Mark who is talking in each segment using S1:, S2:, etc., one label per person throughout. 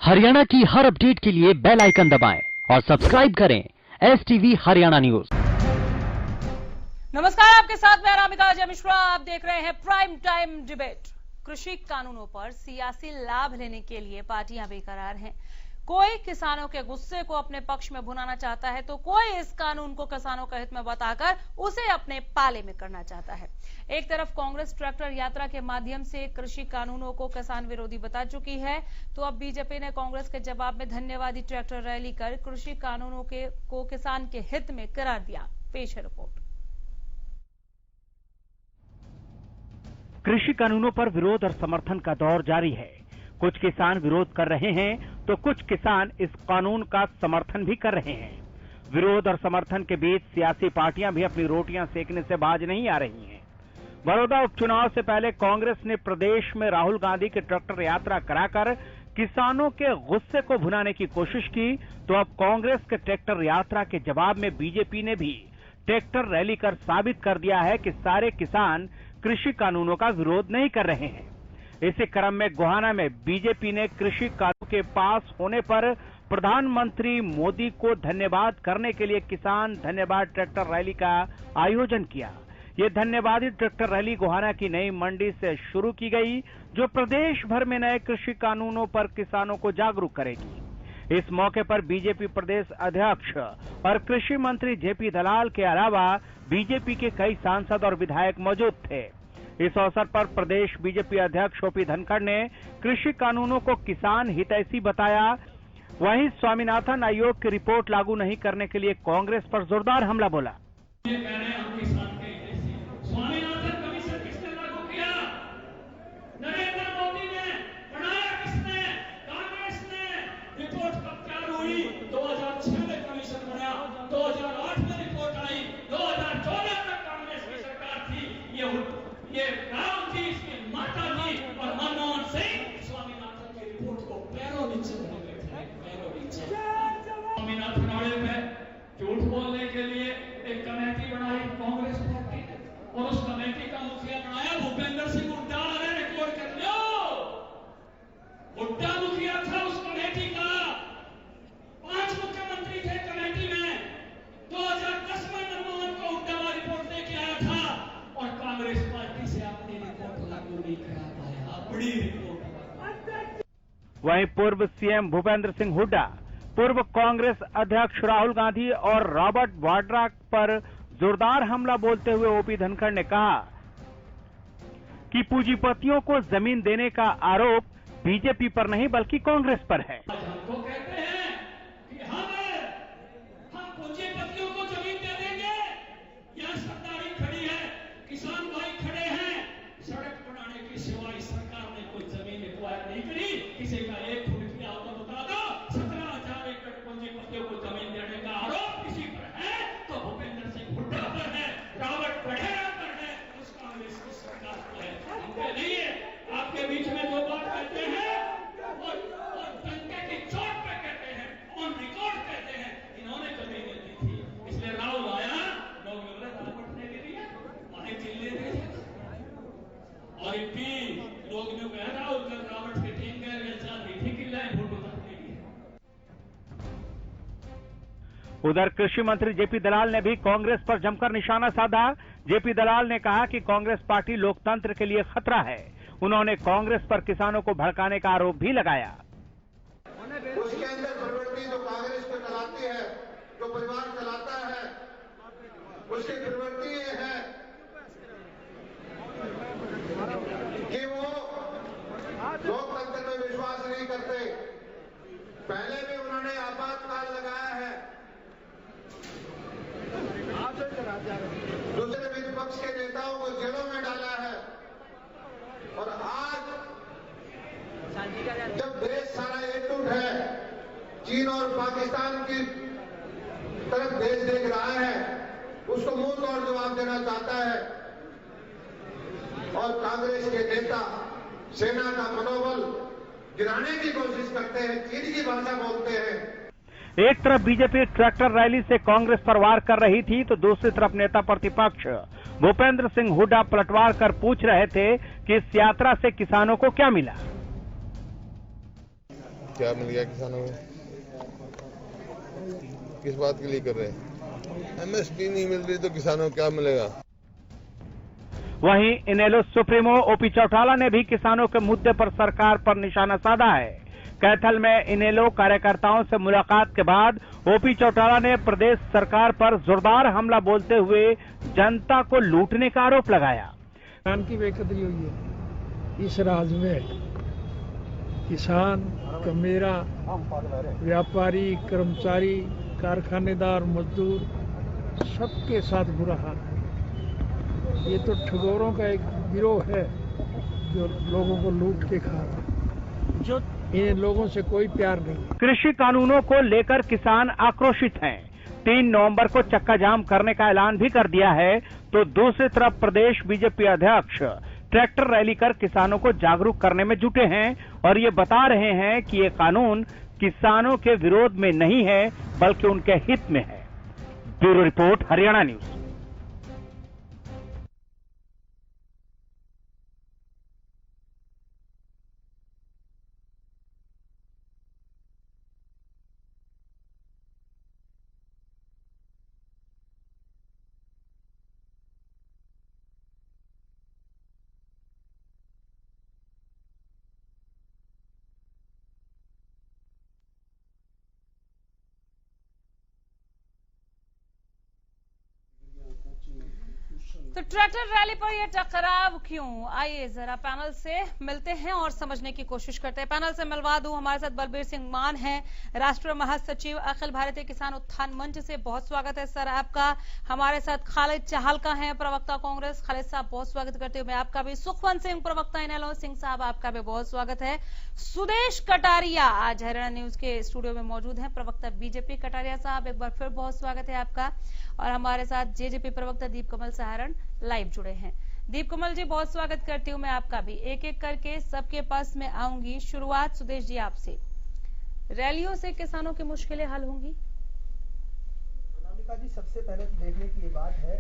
S1: हरियाणा की हर अपडेट के लिए बेल आइकन दबाएं और सब्सक्राइब करें STV हरियाणा न्यूज।
S2: नमस्कार, आपके साथ मैं अनामिका अजय मिश्रा। आप देख रहे हैं प्राइम टाइम डिबेट। कृषि कानूनों पर सियासी लाभ लेने के लिए पार्टियां बेकरार हैं। कोई किसानों के गुस्से को अपने पक्ष में भुनाना चाहता है तो कोई इस कानून को किसानों के हित में बताकर उसे अपने पाले में करना चाहता है। एक तरफ कांग्रेस ट्रैक्टर यात्रा के माध्यम से कृषि कानूनों को किसान विरोधी बता चुकी है, तो अब बीजेपी ने कांग्रेस के जवाब में धन्यवादी ट्रैक्टर रैली कर कृषि कानूनों को किसान के हित में करार दिया। पेश है रिपोर्ट।
S3: कृषि कानूनों पर विरोध और समर्थन का दौर जारी है। कुछ किसान विरोध कर रहे हैं तो कुछ किसान इस कानून का समर्थन भी कर रहे हैं। विरोध और समर्थन के बीच सियासी पार्टियां भी अपनी रोटियां सेकने से बाज नहीं आ रही हैं। बड़ौदा उपचुनाव से पहले कांग्रेस ने प्रदेश में राहुल गांधी की ट्रैक्टर यात्रा कराकर किसानों के गुस्से को भुनाने की कोशिश की, तो अब कांग्रेस के ट्रैक्टर यात्रा के जवाब में बीजेपी ने भी ट्रैक्टर रैली कर साबित कर दिया है कि सारे किसान कृषि कानूनों का विरोध नहीं कर रहे हैं। इसी क्रम में गोहाना में बीजेपी ने कृषि कानून के पास होने पर प्रधानमंत्री मोदी को धन्यवाद करने के लिए किसान धन्यवाद ट्रैक्टर रैली का आयोजन किया। ये धन्यवादी ट्रैक्टर रैली गोहाना की नई मंडी से शुरू की गई, जो प्रदेश भर में नए कृषि कानूनों पर किसानों को जागरूक करेगी। इस मौके पर बीजेपी प्रदेश अध्यक्ष और कृषि मंत्री जेपी दलाल के अलावा बीजेपी के कई सांसद और विधायक मौजूद थे। इस अवसर पर प्रदेश बीजेपी अध्यक्ष ओपी धनखड़ ने कृषि कानूनों को किसान हितैषी बताया। वहीं स्वामीनाथन आयोग की रिपोर्ट लागू नहीं करने के लिए कांग्रेस पर जोरदार हमला बोला।
S4: स्वामीनाथन कमीशन किसने लागू किया? नरेंद्र मोदी ने बनाया किसने? कांग्रेस ने। रिपोर्ट कब तैयार हुई? 2006 में कमीशन बना, 2008 में रिपोर्ट आई, 2014 में कांग्रेस की सरकार थी। ये राव जी, इसकी माता जी और मनमोहन सिंह स्वामीनाथन की रिपोर्ट को पैरों नीचे बने बैठे, पैरों नीचे। स्वामीनाथन आयोग में झूठ बोलने के लिए एक कमेटी बनाई कांग्रेस पार्टी ने, और उस कमेटी का मुखिया बनाया भूपेंद्र सिंह हुड्डा। ने रिकॉर्ड कर लो, हुड्डा मुखिया था उस कमेटी का। 5 मुख्यमंत्री थे कमेटी में। 2010 में मनमोहन को हुड्डा वाली रिपोर्ट लेके आया था, और कांग्रेस पार्टी से अपनी रिपोर्ट लागू नहीं करा पाया। बड़ी रिपोर्ट।
S3: वहीं पूर्व सीएम भूपेंद्र सिंह हुड्डा, पूर्व कांग्रेस अध्यक्ष राहुल गांधी और रॉबर्ट वाड्रा पर जोरदार हमला बोलते हुए ओपी धनखड़ ने कहा कि पूंजीपतियों को जमीन देने का आरोप बीजेपी पर नहीं बल्कि कांग्रेस पर है।
S4: हमको कहते हैं कि हम पूंजीपतियों को जमीन दे देंगे। यह सरकारी खड़ी है, किसान भाई खड़े हैं। सड़क बनाने की सिवा इस सरकार ने कोई जमीन एक्वायर नहीं करी। किसी का 1 फुट की आवक बता दो। 17,000 एकड़ पूंजीपतियों को जमीन देने का आरोप किसी पर है तो भूपेंद्र सिंह हुड्डा पर है, रॉबर्ट वाड्रा पर है, उस कांग्रेस की सरकार पर है। हमसे नहीं है। आपके बीच में जो बात कहते हैं और डंके की चोट पे कहते हैं, ऑन रिकॉर्ड कहते हैं, इन्होंने जमीन दी थी। इसलिए राहुल आया, लोग विरोध बटने के लिए वहीं चिल्ले थे। और इतनी लोग ने कह रहा उधर रॉबर्ट की टीम गए मीठी किल्लाएं फोटो तकने की।
S3: उधर कृषि मंत्री जेपी दलाल ने भी कांग्रेस पर जमकर निशाना साधा। जेपी दलाल ने कहा कि कांग्रेस पार्टी लोकतंत्र के लिए खतरा है। उन्होंने कांग्रेस पर किसानों को भड़काने का आरोप भी लगाया।
S5: उसके अंदर प्रवृत्ति जो कांग्रेस को चलाती है, जो परिवार चलाता है, उसकी प्रवृत्ति ये है कि वो लोकतंत्र में विश्वास नहीं करते। पहले भी उन्होंने आपातकाल लगाया है, दूसरे विपक्ष के नेताओं को जेलों में डाला है, और आज जब देश सारा एकजुट है, चीन और पाकिस्तान की तरफ देश देख रहा है, उसको मुंह तोड़ जवाब देना चाहता है, और कांग्रेस के नेता सेना का मनोबल गिराने की कोशिश करते हैं, चीन की भाषा बोलते हैं।
S3: एक तरफ बीजेपी ट्रैक्टर रैली से कांग्रेस पर वार कर रही थी, तो दूसरी तरफ नेता प्रतिपक्ष भूपेंद्र सिंह हुड्डा पलटवार कर पूछ रहे थे कि इस यात्रा से किसानों को क्या मिला।
S6: क्या मिल गया किसानों को? किस बात के लिए कर रहे हैं? MSP नहीं मिल रही तो किसानों को क्या मिलेगा?
S3: वहीं इनेलो सुप्रीमो ओपी चौटाला ने भी किसानों के मुद्दे पर सरकार पर निशाना साधा है। कैथल में इनेलो कार्यकर्ताओं से मुलाकात के बाद ओपी चौटाला ने प्रदेश सरकार पर जोरदार हमला बोलते हुए जनता को लूटने का आरोप लगाया।
S7: किसान की बेकदरी हुई है इस राज्य में। किसान, कमेरा, व्यापारी, कर्मचारी, कारखानेदार, मजदूर सबके साथ बुरा हाल है। ये तो ठगोरों का एक गिरोह है जो लोगों को लूट के खा रहा है। जो इन लोगों से कोई प्यार नहीं।
S3: कृषि कानूनों को लेकर किसान आक्रोशित हैं। 3 नवंबर को चक्का जाम करने का ऐलान भी कर दिया है, तो दूसरी तरफ प्रदेश बीजेपी अध्यक्ष ट्रैक्टर रैली कर किसानों को जागरूक करने में जुटे हैं और ये बता रहे हैं कि ये कानून किसानों के विरोध में नहीं है बल्कि उनके हित में है। Bureau report, Haryana news.
S2: तो ट्रैक्टर रैली पर यह टकराव क्यों? आइए जरा पैनल से मिलते हैं और समझने की कोशिश करते हैं। पैनल से मिलवा दूं, हमारे साथ बलबीर सिंह मान हैं, राष्ट्रीय महासचिव अखिल भारतीय किसान उत्थान मंच से। बहुत स्वागत है सर आपका। हमारे साथ खालिद चाहलका हैं, प्रवक्ता कांग्रेस। खालिद साहब बहुत स्वागत करते हुए मैं आपका भी। सुखवंत सिंह, प्रवक्ता इनेलो। सिंह साहब आपका भी बहुत स्वागत है। सुदेश कटारिया आज हरियाणा न्यूज के स्टूडियो में मौजूद हैं, प्रवक्ता बीजेपी। कटारिया साहब एक बार फिर बहुत स्वागत है आपका। और हमारे साथ जेजेपी प्रवक्ता दीप कमल सहारण लाइव जुड़े हैं। दीप कमल जी बहुत स्वागत करती हूँ मैं आपका भी। एक एक करके सबके पास में आऊंगी। शुरुआत सुदेश जी आपसे। रैलियों से किसानों की मुश्किलें हल होंगी?
S8: अनामिका जी, सबसे पहले तो देखने की ये बात है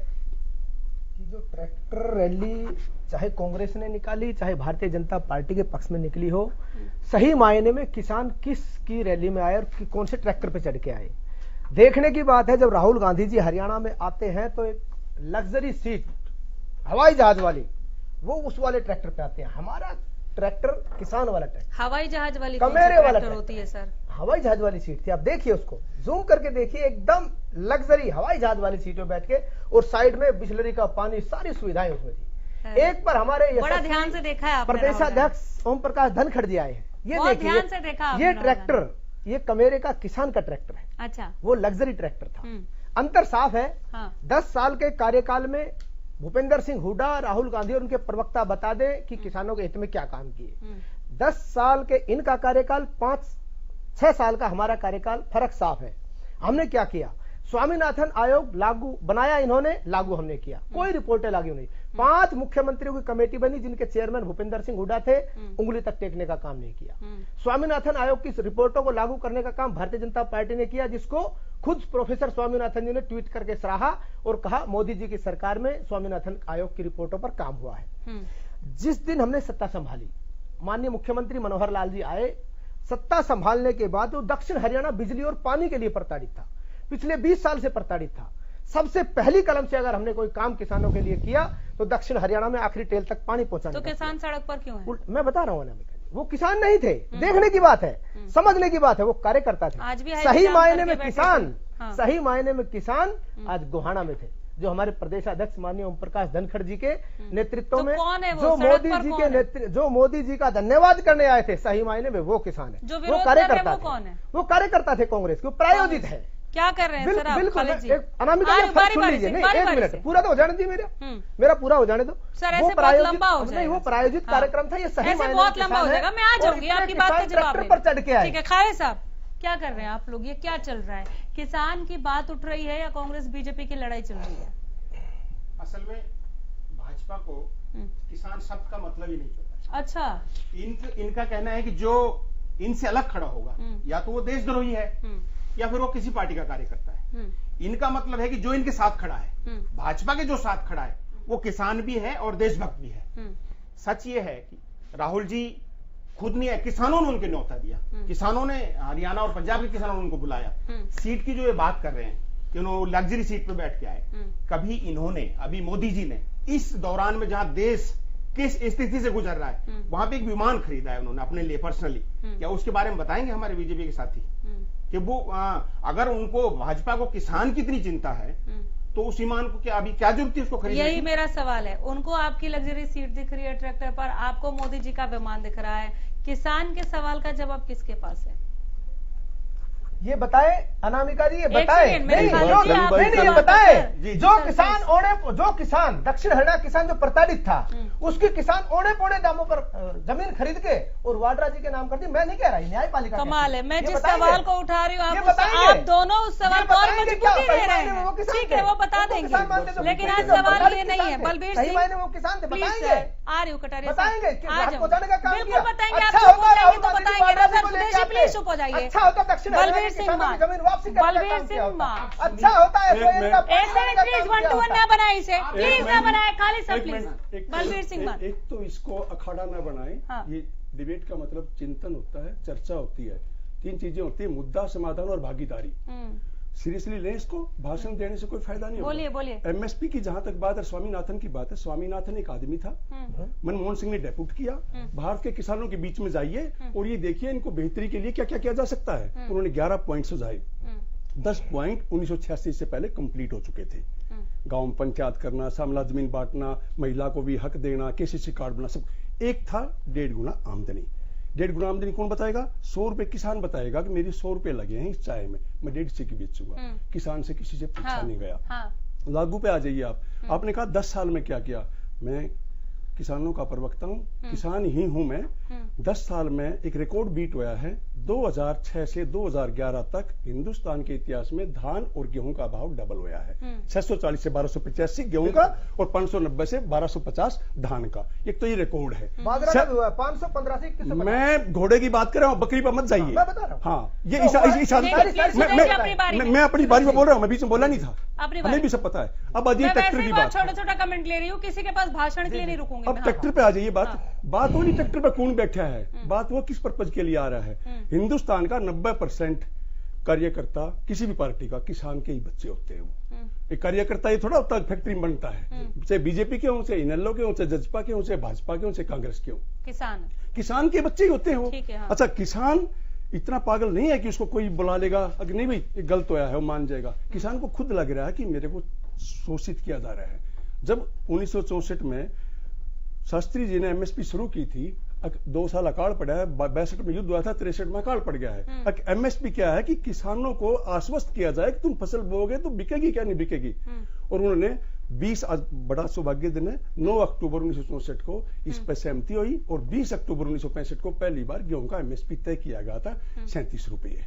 S8: कि जो ट्रैक्टर रैली चाहे कांग्रेस ने निकाली चाहे भारतीय जनता पार्टी के पक्ष में निकली हो, सही मायने में किसान किस की रैली में आए और कौन से ट्रैक्टर पे चढ़ के आए, देखने की बात है। जब राहुल गांधी जी हरियाणा में आते हैं तो एक लग्जरी सीट हवाई जहाज वाली, वो उस वाले ट्रैक्टर पे आते हैं। हमारा ट्रैक्टर किसान वाला ट्रैक्टर,
S2: हवाई जहाज वाली
S8: कमेरे वाला
S2: ट्रैक्टर होती है सर।
S8: हवाई जहाज वाली सीट थी। आप देखिए उसको जूम करके देखिए, एकदम लग्जरी हवाई जहाज वाली सीट में बैठ के, और साइड में बिजली का पानी, सारी सुविधाएं उसमें थी। एक पर हमारे
S2: बड़ा ध्यान से देखा है
S8: प्रदेशाध्यक्ष ओम प्रकाश धनखड़ जी आए हैं। ये देखिए,
S2: ध्यान से देखा
S8: ये ट्रैक्टर, ये कमेरे का किसान का ट्रैक्टर है।
S2: अच्छा,
S8: वो लग्जरी ट्रैक्टर था। अंतर साफ है।
S2: हाँ।
S8: 10 साल के कार्यकाल में भूपेंद्र सिंह हुड्डा, राहुल गांधी और उनके प्रवक्ता बता दें कि किसानों के हित में क्या काम किए। 10 साल के इनका कार्यकाल, 5-6 साल का हमारा कार्यकाल, फर्क साफ है। हमने क्या किया? स्वामीनाथन आयोग लागू बनाया इन्होंने, लागू हमने किया। कोई रिपोर्टें लागू नहीं। 5 मुख्यमंत्रियों की कमेटी बनी जिनके चेयरमैन भूपेंद्र सिंह हुड्डा थे, उंगली तक टेकने का काम नहीं किया। स्वामीनाथन आयोग की रिपोर्टों को लागू करने का काम भारतीय जनता पार्टी ने किया, जिसको खुद प्रोफेसर स्वामीनाथन जी ने ट्वीट करके सराहा और कहा मोदी जी की सरकार में स्वामीनाथन आयोग की रिपोर्टों पर काम हुआ है। जिस दिन हमने सत्ता संभाली, माननीय मुख्यमंत्री मनोहर लाल जी आए। सत्ता संभालने के बाद वो दक्षिण हरियाणा बिजली और पानी के लिए प्रताड़ित था, पिछले 20 साल से प्रताड़ित था। सबसे पहली कलम से अगर हमने कोई काम किसानों के लिए किया तो दक्षिण हरियाणा में आखिरी टेल तक पानी पहुंचाना।
S2: तो किसान सड़क पर क्यों है?
S8: मैं बता रहा हूं अनामिका, वो किसान नहीं थे। देखने की बात है, समझने की बात है, वो कार्यकर्ता थे।
S2: आज भी
S8: सही मायने में किसान, सही मायने में किसान आज गोहाना में थे, जो हमारे प्रदेशाध्यक्ष माननीय ओम प्रकाश धनखड़ जी के नेतृत्व में, जो मोदी जी का धन्यवाद करने आए थे, सही मायने में वो किसान है। वो कार्यकर्ता थे, वो कार्यकर्ता थे कांग्रेस के, प्रायोजित है।
S2: क्या कर रहे हैं सर आप?
S8: बिल्कुल। अनामिका जी सुन लीजिए, नहीं 1 मिनट, पूरा तो हो जाने दीजिए, मेरा पूरा हो जाने दो।
S2: सर ऐसे बहुत लंबा हो जाएगा।
S8: नहीं, वो प्रायोजित कार्यक्रम था, ये सही मायने में
S2: बहुत लंबा हो जाएगा। मैं आ जाऊंगी आपकी बात का जवाब देने।
S8: पर चढ़ के आए।
S2: ठीक है, खालिद साहब क्या कर रहे हैं आप लोग? ये क्या चल रहा है? किसान की बात उठ रही है या कांग्रेस बीजेपी की लड़ाई चल रही है?
S9: असल में भाजपा को किसान शब्द का मतलब ही नहीं पता।
S2: अच्छा,
S9: इनका कहना है कि जो इनसे अलग खड़ा होगा या तो वो देशद्रोही है या फिर वो किसी पार्टी का कार्यकर्ता है। इनका मतलब है कि जो इनके साथ खड़ा है, भाजपा के जो साथ खड़ा है, वो किसान भी है और देशभक्त भी है। सच ये है कि राहुल जी खुद नहीं आए, किसानों ने उनके न्योता दिया, किसानों ने, हरियाणा और पंजाब के किसानों ने उनको बुलाया। सीट की जो ये बात कर रहे हैं कि उन्होंने लग्जरी सीट पे बैठ के आए, कभी इन्होंने, अभी मोदी जी ने इस दौरान में जहां देश किस स्थिति से गुजर रहा है वहां पे एक विमान खरीदा है उन्होंने अपने लिए पर्सनली, क्या उसके बारे में बताएंगे हमारे बीजेपी के साथी कि वो अगर उनको भाजपा को किसान की इतनी चिंता है तो उस विमान को क्या अभी क्या जरूरत थी उसको खरीदने की?
S2: यही मेरा सवाल है। उनको आपकी लग्जरी सीट दिख रही है ट्रैक्टर पर, आपको मोदी जी का विमान दिख रहा है, किसान के सवाल का जवाब किसके पास है?
S8: ये बताए अनामिका जी, ये बताए नहीं,
S2: ये
S8: बताए जो किसान दक्षिण हरियाणा किसान जो प्रताड़ित था उसके किसान औने पौने दामों पर जमीन खरीद के और वाड्रा जी के नाम कर दी। मैं नहीं कह रहा, न्यायपालिका
S2: कमाल है। मैं जिस सवाल को उठा रही हूँ आप दोनों उस सवाल को और मजबूती दे रहे हैं। ठीक है, वो बता देंगे, लेकिन आज सवाल ये नहीं है। बलबीर सिंह
S8: वो किसान
S2: प्लीज आ रही हूँ कटारिया,
S8: बताएंगे,
S2: बिल्कुल बताएंगे, आप चुप हो जाएंगे तो बताएंगे। रजत कुरैशी प्लीज चुप हो जाइए।
S8: अच्छा होता दक्षिण
S2: बलबीर सिंह मान, बलबीर सिंह मान,
S8: अच्छा होता है।
S2: ऐसे प्लीज 1 to 1 ना बनाए इसे, प्लीज ना बनाए, खाली सब प्लीज। बलबीर सिंह मान,
S10: एक तो इसको अखाड़ा ना बनाए।
S2: हाँ।
S10: ये डिबेट का मतलब चिंतन होता है, चर्चा होती है, 3 चीजें होती है, मुद्दा, समाधान और भागीदारी। सीरियसली लें इसको, भाषण देने से कोई फायदा नहीं होगा।
S2: बोलिए।
S10: एमएसपी की जहां तक बात है, स्वामीनाथन की बात है, स्वामीनाथन एक आदमी था, मनमोहन सिंह ने डेप्यूट किया, भारत के किसानों के बीच में जाइए और ये देखिए इनको बेहतरी के लिए क्या क्या किया जा सकता है। उन्होंने 11 पॉइंट सुझाए, 10 पॉइंट 1986 से पहले कंप्लीट हो चुके थे। गांव में पंचायत करना, शामला जमीन बांटना, महिला को भी हक देना, केसीसी कार्ड बना, सब। एक था 1.5 गुना आमदनी। 1.5 गुना आमदनी कौन बताएगा? 100 रुपए किसान बताएगा कि मेरी 100 रुपए लगे हैं इस चाय में, मैं 150 की बेचूंगा। किसान से किसी से पूछा नहीं गया। लागू पे आ जाइए आप। आपने कहा 10 साल में क्या किया? मैं किसानों का प्रवक्ता हूं, किसान ही हूं मैं। 10 साल में एक रिकॉर्ड बीट हुआ है। 2006 से 2011 तक हिंदुस्तान के इतिहास में धान और गेहूं का भाव डबल हुआ है। 640 से 1285 गेहूं का और 590 से 1250 धान का। एक तो ये रिकॉर्ड है।
S8: 515
S10: मैं घोड़े की बात कर रहा हूं, बकरी पर मत जाइए। हाँ, ये मैं अपनी बारी में बोल रहा हूं, मैं बीच में बोला नहीं था, हमें भी सब पता है। अब अजीब ट्रैक्टर की बात,
S2: छोटा कमेंट ले रही हूँ, किसी के पास भाषण के लिए नहीं रुकूंगी।
S10: अब ट्रैक्टर पे आ जाइए। बात वो नहीं ट्रैक्टर पे कौन बैठा है, बात वो किस पर्पज के लिए आ रहा है। हिंदुस्तान का 90% कार्यकर्ता किसी भी पार्टी का किसान के ही बच्चे होते हैं। वो एक कार्यकर्ता ये थोड़ा होता है फैक्ट्री में बनता है, चाहे बीजेपी के हों, चाहे इनेलो के हों, चाहे जजपा के हों, चाहे भाजपा के हों, चाहे कांग्रेस के हों, किसान के बच्चे ही होते हैं वो। अच्छा, किसान इतना पागल नहीं है कि उसको कोई बुला लेगा, अगर नहीं भाई ये गलत होया है वो मान जाएगा। किसान को खुद लग रहा है कि मेरे को शोषित किया जा रहा है। जब 1964 में शास्त्री जी ने एमएसपी शुरू की थी, 2 साल अकाल पड़ा है, 62 में युद्ध हुआ था, 63 में अकाल पड़ गया है। एमएसपी क्या है कि किसानों को आश्वस्त किया जाए कि तुम फसल बोओगे तो बिकेगी क्या नहीं बिकेगी। और उन्होंने 20 बड़ा सौभाग्य दिन है, 9 अक्टूबर 1964 को इस पर सहमति हुई और 20 अक्टूबर 1965 को पहली बार गेहूं का एमएसपी तय किया गया था 37 रुपये।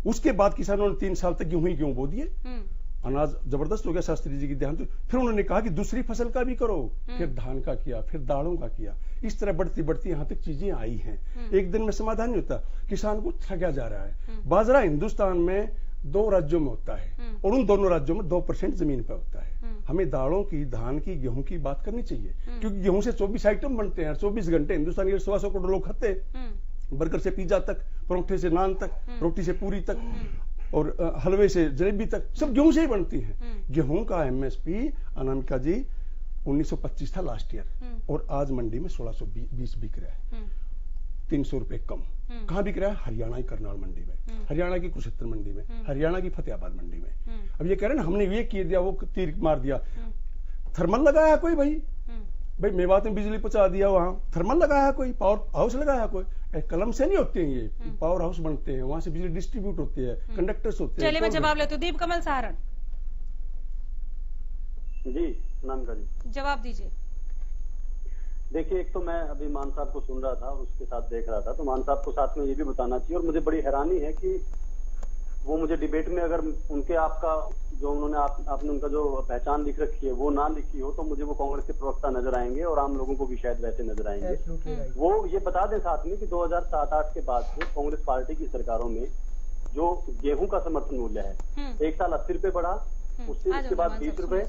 S10: उसके बाद किसानों ने 3 साल तक गेहूं बो दिए, अनाज जबरदस्त हो गया शास्त्री जी की ध्यान। फिर उन्होंने कहा कि दूसरी फसल का भी करो, फिर धान का किया, फिर दालों का किया। इस तरह बढ़ती बढ़ती यहां तक चीजें आई हैं। एक दिन में समाधान नहीं होता, किसान को ठगा जा रहा है। बाजरा हिंदुस्तान में 2 राज्यों में होता है और उन दोनों राज्यों में 2% जमीन पर होता है। हमें दालों की, धान की, गेहूं की बात करनी चाहिए, क्योंकि गेहूं से 24 आइटम बनते हैं। 24 घंटे हिंदुस्तान के 125 करोड़ लोग खाते हैं, बर्गर से पिज्जा तक, परोठे से नान तक, रोटी से पूरी तक और हलवे से जलेबी तक, सब गेहूं से ही बनती है। गेहूं का एमएसपी अनामिका जी 1925 था लास्ट ईयर, और आज मंडी में 1620 बिक रहा है, 300 रुपए कम। कहां बिक रहा है? हरियाणा की करनाल मंडी में, हरियाणा की कुरुक्षेत्र मंडी में, हरियाणा की फतेहाबाद मंडी में। अब ये कह रहे हैं ना हमने ये किए दिया, वो तीर मार दिया। थर्मल लगाया कोई? भाई मेवात में बिजली पहुंचा दिया, वहां थर्मल लगाया कोई, पावर हाउस लगाया कोई? कलम से नहीं होते हैं ये, पावर हाउस बनते हैं, वहां से बिजली डिस्ट्रीब्यूट होती है, कंडक्टर्स होते हैं।
S2: चलिए मैं जवाब लेती हूँ। दीप कमल सहारण
S11: जी, अनामिका जी
S2: जवाब दीजिए।
S11: देखिए, एक तो मैं अभी मान साहब को सुन रहा था और उसके साथ देख रहा था, तो मान साहब को साथ में ये भी बताना चाहिए। और मुझे बड़ी हैरानी है कि वो मुझे डिबेट में अगर उनके आपका जो उन्होंने आपने उनका जो पहचान लिख रखी है वो ना लिखी हो, तो मुझे वो कांग्रेस के प्रवक्ता नजर आएंगे और आम लोगों को भी शायद वैसे नजर आएंगे। वो ये बता दें साथ में कि 2007-8 के बाद से कांग्रेस पार्टी की सरकारों में जो गेहूं का समर्थन मूल्य है, एक साल 80 रुपए बढ़ा, उसके बाद 20 रुपए,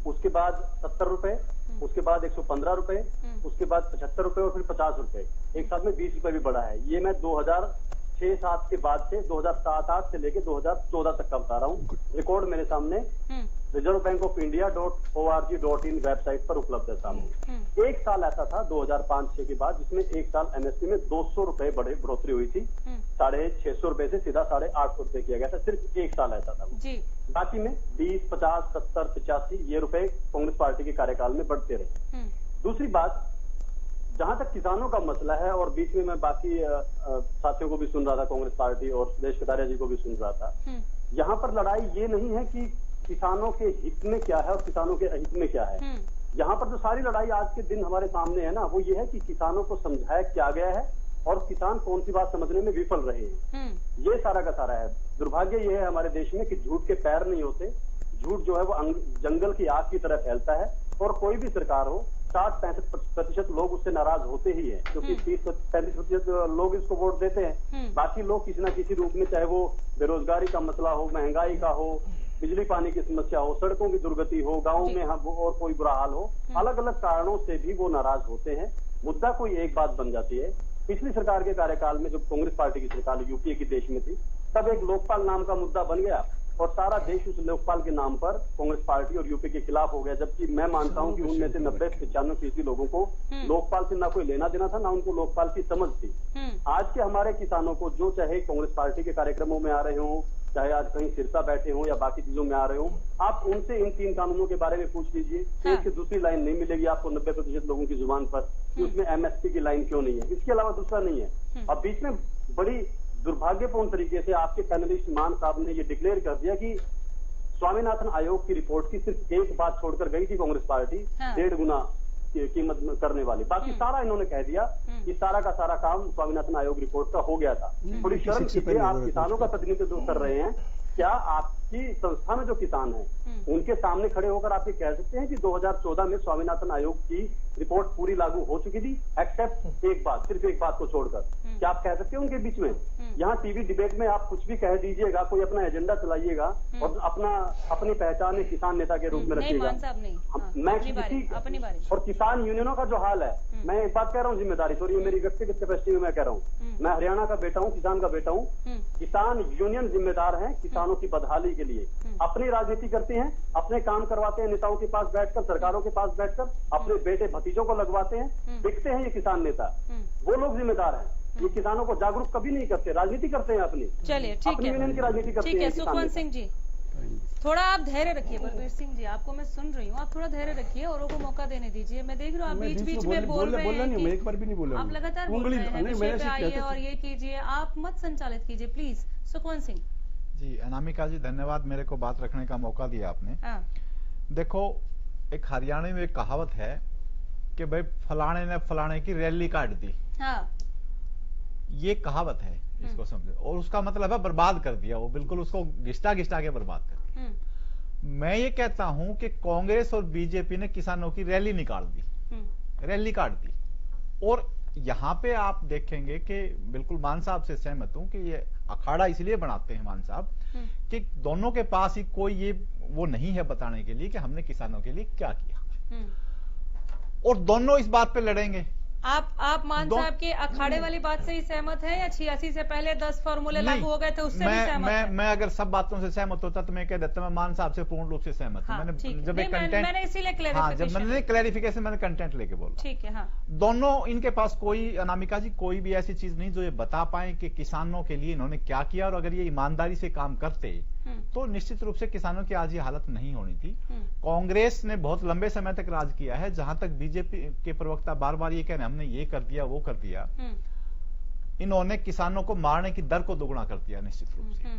S11: उसके बाद 70 रुपए, उसके बाद 115 रुपए, उसके बाद 75 रुपए और फिर 50 रुपए। एक साथ में 20 रुपए भी बढ़ा है। ये मैं 2006-07 के बाद से 2007-08 से लेके 2014 तक का बता रहा हूँ। रिकॉर्ड मेरे सामने reserve bank of India .org.in website पर उपलब्ध है सामने। एक साल ऐसा था 2005-06 के बाद जिसमें एक साल एमएसपी में 200 रुपए बढ़ोतरी हुई थी। 650 रुपए से सीधा 850 रुपए किया गया था। सिर्फ एक साल ऐसा था जी। बाकी में 20, 50, 70, 85 ये रुपए कांग्रेस पार्टी के कार्यकाल में बढ़ते रहे। दूसरी बात, जहां तक किसानों का मसला है, और बीच में मैं बाकी साथियों को भी सुन रहा था, कांग्रेस पार्टी और सुदेश कटारिया जी को भी सुन रहा था। यहाँ पर लड़ाई ये नहीं है कि किसानों के हित में क्या है और किसानों के अहित में क्या है। यहाँ पर जो सारी लड़ाई आज के दिन हमारे सामने है ना, वो ये है कि किसानों को समझाया क्या गया है और किसान कौन सी बात समझने में विफल रहे हैं। ये सारा का सारा है। दुर्भाग्य ये है हमारे देश में कि झूठ के पैर नहीं होते। झूठ जो है वो जंगल की आग की तरह फैलता है, और कोई भी सरकार हो 60-65% लोग उससे नाराज होते ही हैं, क्योंकि 30-35% लोग इसको वोट देते हैं। बाकी लोग किसी न किसी रूप में, चाहे वो बेरोजगारी का मसला हो, महंगाई का हो, बिजली पानी की समस्या हो, सड़कों की दुर्गति हो, गाँव में और कोई बुरा हाल हो, अलग अलग कारणों से भी वो नाराज होते हैं। मुद्दा कोई एक बात बन जाती है। पिछली सरकार के कार्यकाल में, जब कांग्रेस पार्टी की सरकार यूपीए की देश में थी, तब एक लोकपाल नाम का मुद्दा बन गया और सारा देश उस लोकपाल के नाम पर कांग्रेस पार्टी और यूपी के खिलाफ हो गया। जबकि मैं मानता हूं कि उनमें से 90-95% लोगों को लोकपाल से ना कोई लेना देना था, ना उनको लोकपाल की समझ थी। आज के हमारे किसानों को, जो चाहे कांग्रेस पार्टी के कार्यक्रमों में आ रहे हों, चाहे आज कहीं सिरसा बैठे हों या बाकी चीजों में आ रहे हों, आप उनसे इन 3 कानूनों के बारे में पूछ लीजिए। एक से दूसरी लाइन नहीं मिलेगी आपको 90% लोगों की जुबान पर कि उसमें एमएसपी की लाइन क्यों नहीं है। इसके अलावा दूसरा नहीं है। अब बीच में बड़ी दुर्भाग्यपूर्ण तरीके से आपके पैनलिस्ट मान साहब ने ये डिक्लेयर कर दिया कि स्वामीनाथन आयोग की रिपोर्ट की सिर्फ एक बात छोड़कर गई थी कांग्रेस पार्टी, 1.5 गुना कीमत करने वाली। बाकी सारा इन्होंने कह दिया कि सारा का सारा काम स्वामीनाथन आयोग रिपोर्ट का हो गया था। थोड़ी शर्म कीजिए, आप किसानों का प्रतिनिधित्व कर रहे हैं। क्या आपकी संस्था में जो किसान हैं, उनके सामने खड़े होकर आप ये कह सकते हैं कि 2014 में स्वामीनाथन आयोग की रिपोर्ट पूरी लागू हो चुकी थी, एक्सेप्ट एक बात, सिर्फ एक बात को छोड़कर? क्या आप कह सकते हैं उनके बीच में? यहाँ टीवी डिबेट में आप कुछ भी कह दीजिएगा, कोई अपना एजेंडा चलाइएगा और अपनी पहचान किसान नेता के रूप में रखिएगा। मैं किसी और किसान यूनियनों का जो हाल है, मैं एक बात कह रहा हूँ जिम्मेदारी, सॉरी ये मेरी व्यक्तिगत कैपेसिटी में मैं कह रहा हूँ, मैं हरियाणा का बेटा हूँ, किसान का बेटा हूँ। किसान यूनियन जिम्मेदार है किसानों की बदहाली के लिए। अपनी राजनीति करते हैं, अपने काम करवाते हैं नेताओं के पास बैठकर, सरकारों के पास बैठकर, अपने बेटे भतीजों को लगवाते हैं, बिकते हैं ये किसान नेता। वो लोग जिम्मेदार हैं। ये किसानों को जागरूक कभी नहीं करते, राजनीति करते हैं अपनी।
S2: चलिए ठीक है,
S11: यूनियन की राजनीति करते हैं।
S2: ठीक है सुखवंत सिंह जी, थोड़ा आप धैर्य रखिए। बलबीर सिंह जी, आपको मैं सुन रही हूँ, आप थोड़ा धैर्य रखिए, औरों को मौका देने दीजिए। मैं देख रही हूँ आप बीच बीच में बोल रहे हैं कि
S10: एक बार भी नहीं बोला,
S2: आप लगातार बोल रहे हैं विषय पे आइए और ये कीजिए, आप मत संचालित कीजिए प्लीज। सुखवंत सिंह
S12: जी। अनामिका जी धन्यवाद, मेरे को बात रखने का मौका दिया आपने। देखो, एक हरियाणा में एक कहावत है कि भाई फलाने ने फलाने की रैली काट दी। ये कहावत है, इसको समझो। और उसका मतलब है बर्बाद कर दिया, वो बिल्कुल उसको घिसटा घिसटा के बर्बाद कर दिया। मैं ये कहता हूं कि कांग्रेस और बीजेपी ने किसानों की रैली निकाल दी, रैली काट दी। और यहां पे आप देखेंगे कि बिल्कुल मान साहब से सहमत हूं कि ये अखाड़ा इसलिए बनाते हैं मान साहब कि दोनों के पास ही कोई ये वो नहीं है बताने के लिए कि हमने किसानों के लिए क्या किया, और दोनों इस बात पे लड़ेंगे।
S2: आप मान साहब के अखाड़े वाली बात से ही सहमत है या 86 से पहले 10 फॉर्मूले लागू हो गए थे उससे भी सहमत है?
S12: मैं अगर सब बातों से सहमत होता तो मैं कह देता मैं मान साहब से पूर्ण रूप से सहमत हूं।
S2: मैंने इसीलिए
S12: क्लैरिफिकेशन मैंने कंटेंट लेके बोला।
S2: ठीक है। हाँ,
S12: दोनों इनके पास कोई, अनामिका जी, कोई भी ऐसी चीज नहीं जो ये बता पाए कि किसानों के लिए इन्होंने क्या किया। और अगर ये ईमानदारी से काम करते तो निश्चित रूप से किसानों की आज ये हालत नहीं होनी थी। कांग्रेस ने बहुत लंबे समय तक राज किया है, जहां तक बीजेपी के प्रवक्ता बार बार ये कह रहे हैं हमने ये कर दिया वो कर दिया, इन्होंने किसानों को मारने की दर को दोगुना कर दिया निश्चित रूप से।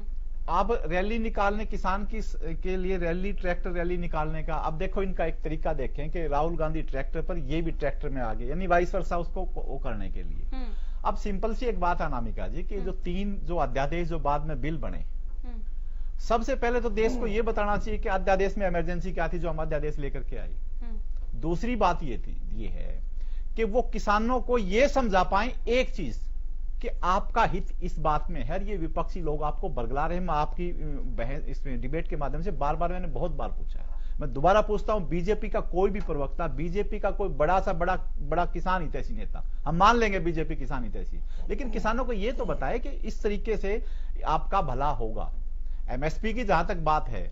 S12: अब रैली निकालने किसान के लिए रैली, ट्रैक्टर रैली निकालने का, अब देखो इनका एक तरीका देखें कि राहुल गांधी ट्रैक्टर पर, ये भी ट्रैक्टर में आ गए, यानी वाइस वर्सा उसको वो करने के लिए। अब सिंपल सी एक बात है अनामिका जी कि जो अध्यादेश जो बाद में बिल बने, सबसे पहले तो देश को यह बताना चाहिए कि अध्यादेश में इमरजेंसी क्या थी जो हम अध्यादेश लेकर के आई। दूसरी बात ये है कि वो किसानों को यह समझा पाए एक चीज कि आपका हित इस बात में है। ये विपक्षी लोग आपको बरगला रहे हैं, मैं आपकी बहस इसमें डिबेट के माध्यम से बार बार मैंने बहुत बार पूछा है, मैं दोबारा पूछता हूं, बीजेपी का कोई भी प्रवक्ता, बीजेपी का कोई बड़ा किसान हितैषी नेता, हम मान लेंगे बीजेपी किसान हितैषी, लेकिन किसानों को यह तो बताए कि इस तरीके से आपका भला होगा। एमएसपी की जहां तक बात है,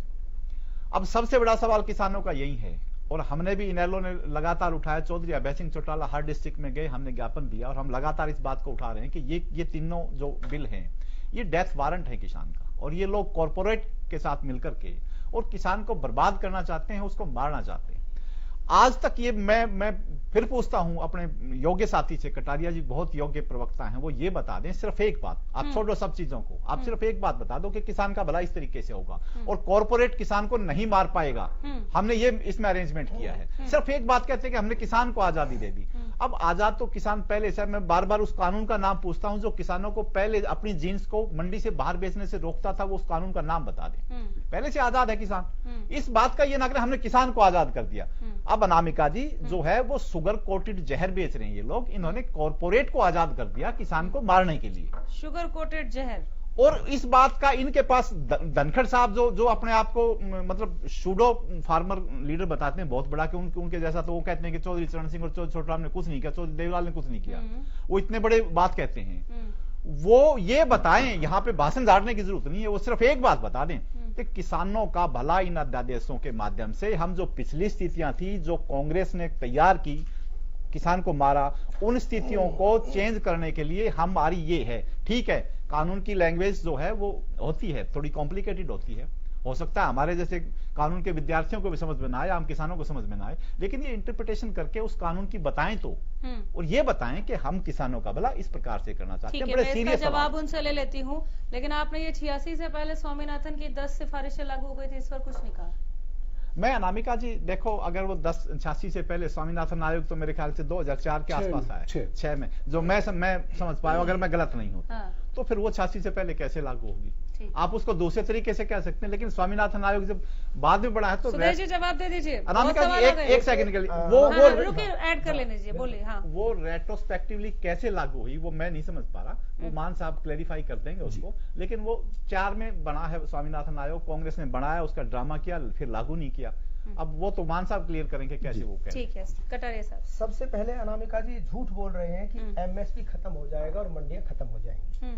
S12: अब सबसे बड़ा सवाल किसानों का यही है, और हमने भी इनेलो ने लगातार उठाया, चौधरी अभय सिंह चौटाला हर डिस्ट्रिक्ट में गए, हमने ज्ञापन दिया, और हम लगातार इस बात को उठा रहे हैं कि ये तीनों जो बिल हैं, ये डेथ वारंट है किसान का, और ये लोग कॉर्पोरेट के साथ मिलकर के और किसान को बर्बाद करना चाहते हैं, उसको मारना चाहते हैं। आज तक ये मैं फिर पूछता हूं अपने योग्य साथी से, कटारिया जी बहुत योग्य प्रवक्ता हैं, वो ये बता दें सिर्फ एक बात, आप छोड़ो सब चीजों को, आप सिर्फ एक बात बता दो कि किसान का भला इस तरीके से होगा और कॉर्पोरेट किसान को नहीं मार पाएगा, हमने ये इसमें अरेंजमेंट किया है। सिर्फ एक बात कहते हैं कि हमने किसान को आजादी दे दी। अब आजाद तो किसान पहले से, मैं बार बार उस कानून का नाम पूछता हूं जो किसानों को पहले अपनी जीन्स को मंडी से बाहर बेचने से रोकता था, वो उस कानून का नाम बता दे। पहले से आजाद है किसान, इस बात का ये ना करें हमने किसान को आजाद कर दिया। अब अनामिका जी जो है वो शुगर कोटेड जहर बेच रहे हैं ये लोग, इन्होंने कॉर्पोरेट को आजाद कर दिया किसान को मारने के लिए,
S2: शुगर कोटेड जहर।
S12: और इस बात का इनके पास धनखड़ साहब जो अपने आप को मतलब शूडो फार्मर लीडर बताते हैं बहुत बड़ा, कि उनके जैसा, तो वो कहते हैं कि चौधरी चरण सिंह और चौधरी छोटराम ने कुछ नहीं किया, चौधरी देवलाल ने कुछ नहीं किया, वो इतने बड़े बात कहते हैं। वो ये बताएं, यहां पे भाषण झाड़ने की जरूरत नहीं है, वो सिर्फ एक बात बता दें कि किसानों का भला इन अध्यादेशों के माध्यम से, हम जो पिछली स्थितियां थी जो कांग्रेस ने तैयार की, किसान को मारा, उन स्थितियों को चेंज करने के लिए हमारी ये है। ठीक है, कानून की लैंग्वेज जो है वो होती है, थोड़ी कॉम्प्लिकेटेड होती है, हो सकता है हमारे जैसे कानून के विद्यार्थियों को भी समझ में ना आए, हम किसानों को समझ में ना आए, लेकिन ये इंटरप्रिटेशन करके उस कानून की बताएं तो, और ये बताएं कि हम किसानों का भला इस प्रकार से करना चाहते हैं। बड़े सीरियस
S2: जवाब उनसे ले लेती हूँ, लेकिन आपने ये 86 से पहले स्वामीनाथन की 10 सिफारिशें लागू हो गई थी, इस पर कुछ नहीं कहा।
S12: मैं अनामिका जी देखो, अगर वो 86 से पहले स्वामीनाथन आयोग तो मेरे ख्याल से 2004 के आसपास आया, 6 में, जो मैं समझ पाया, अगर मैं गलत नहीं हूं तो फिर वो 86 से पहले कैसे लागू होगी? आप उसको दूसरे तरीके से कह सकते हैं, लेकिन स्वामीनाथन आयोग जब बाद में बड़ा है तो
S2: सुदेश जी जवाब दे दीजिए।
S12: अनामिका जी एक सेकंड के लिए वो
S2: ऐड कर लेने दीजिए, बोलिए। हाँ,
S12: वो रेट्रोस्पेक्टिवली कैसे लागू हुई वो मैं नहीं समझ पा रहा, वो मान साहब क्लैरिफाई कर देंगे उसको, लेकिन वो 4 में बना है स्वामीनाथन आयोग, कांग्रेस ने बनाया, उसका ड्रामा किया, फिर लागू नहीं किया। अब वो तो मान साहब क्लियर करेंगे कैसे वो करें।
S2: ठीक है, कटारिया साहब।
S8: सबसे पहले अनामिका जी झूठ बोल रहे हैं कि एमएसपी खत्म हो जाएगा और मंडियां खत्म हो जाएंगी।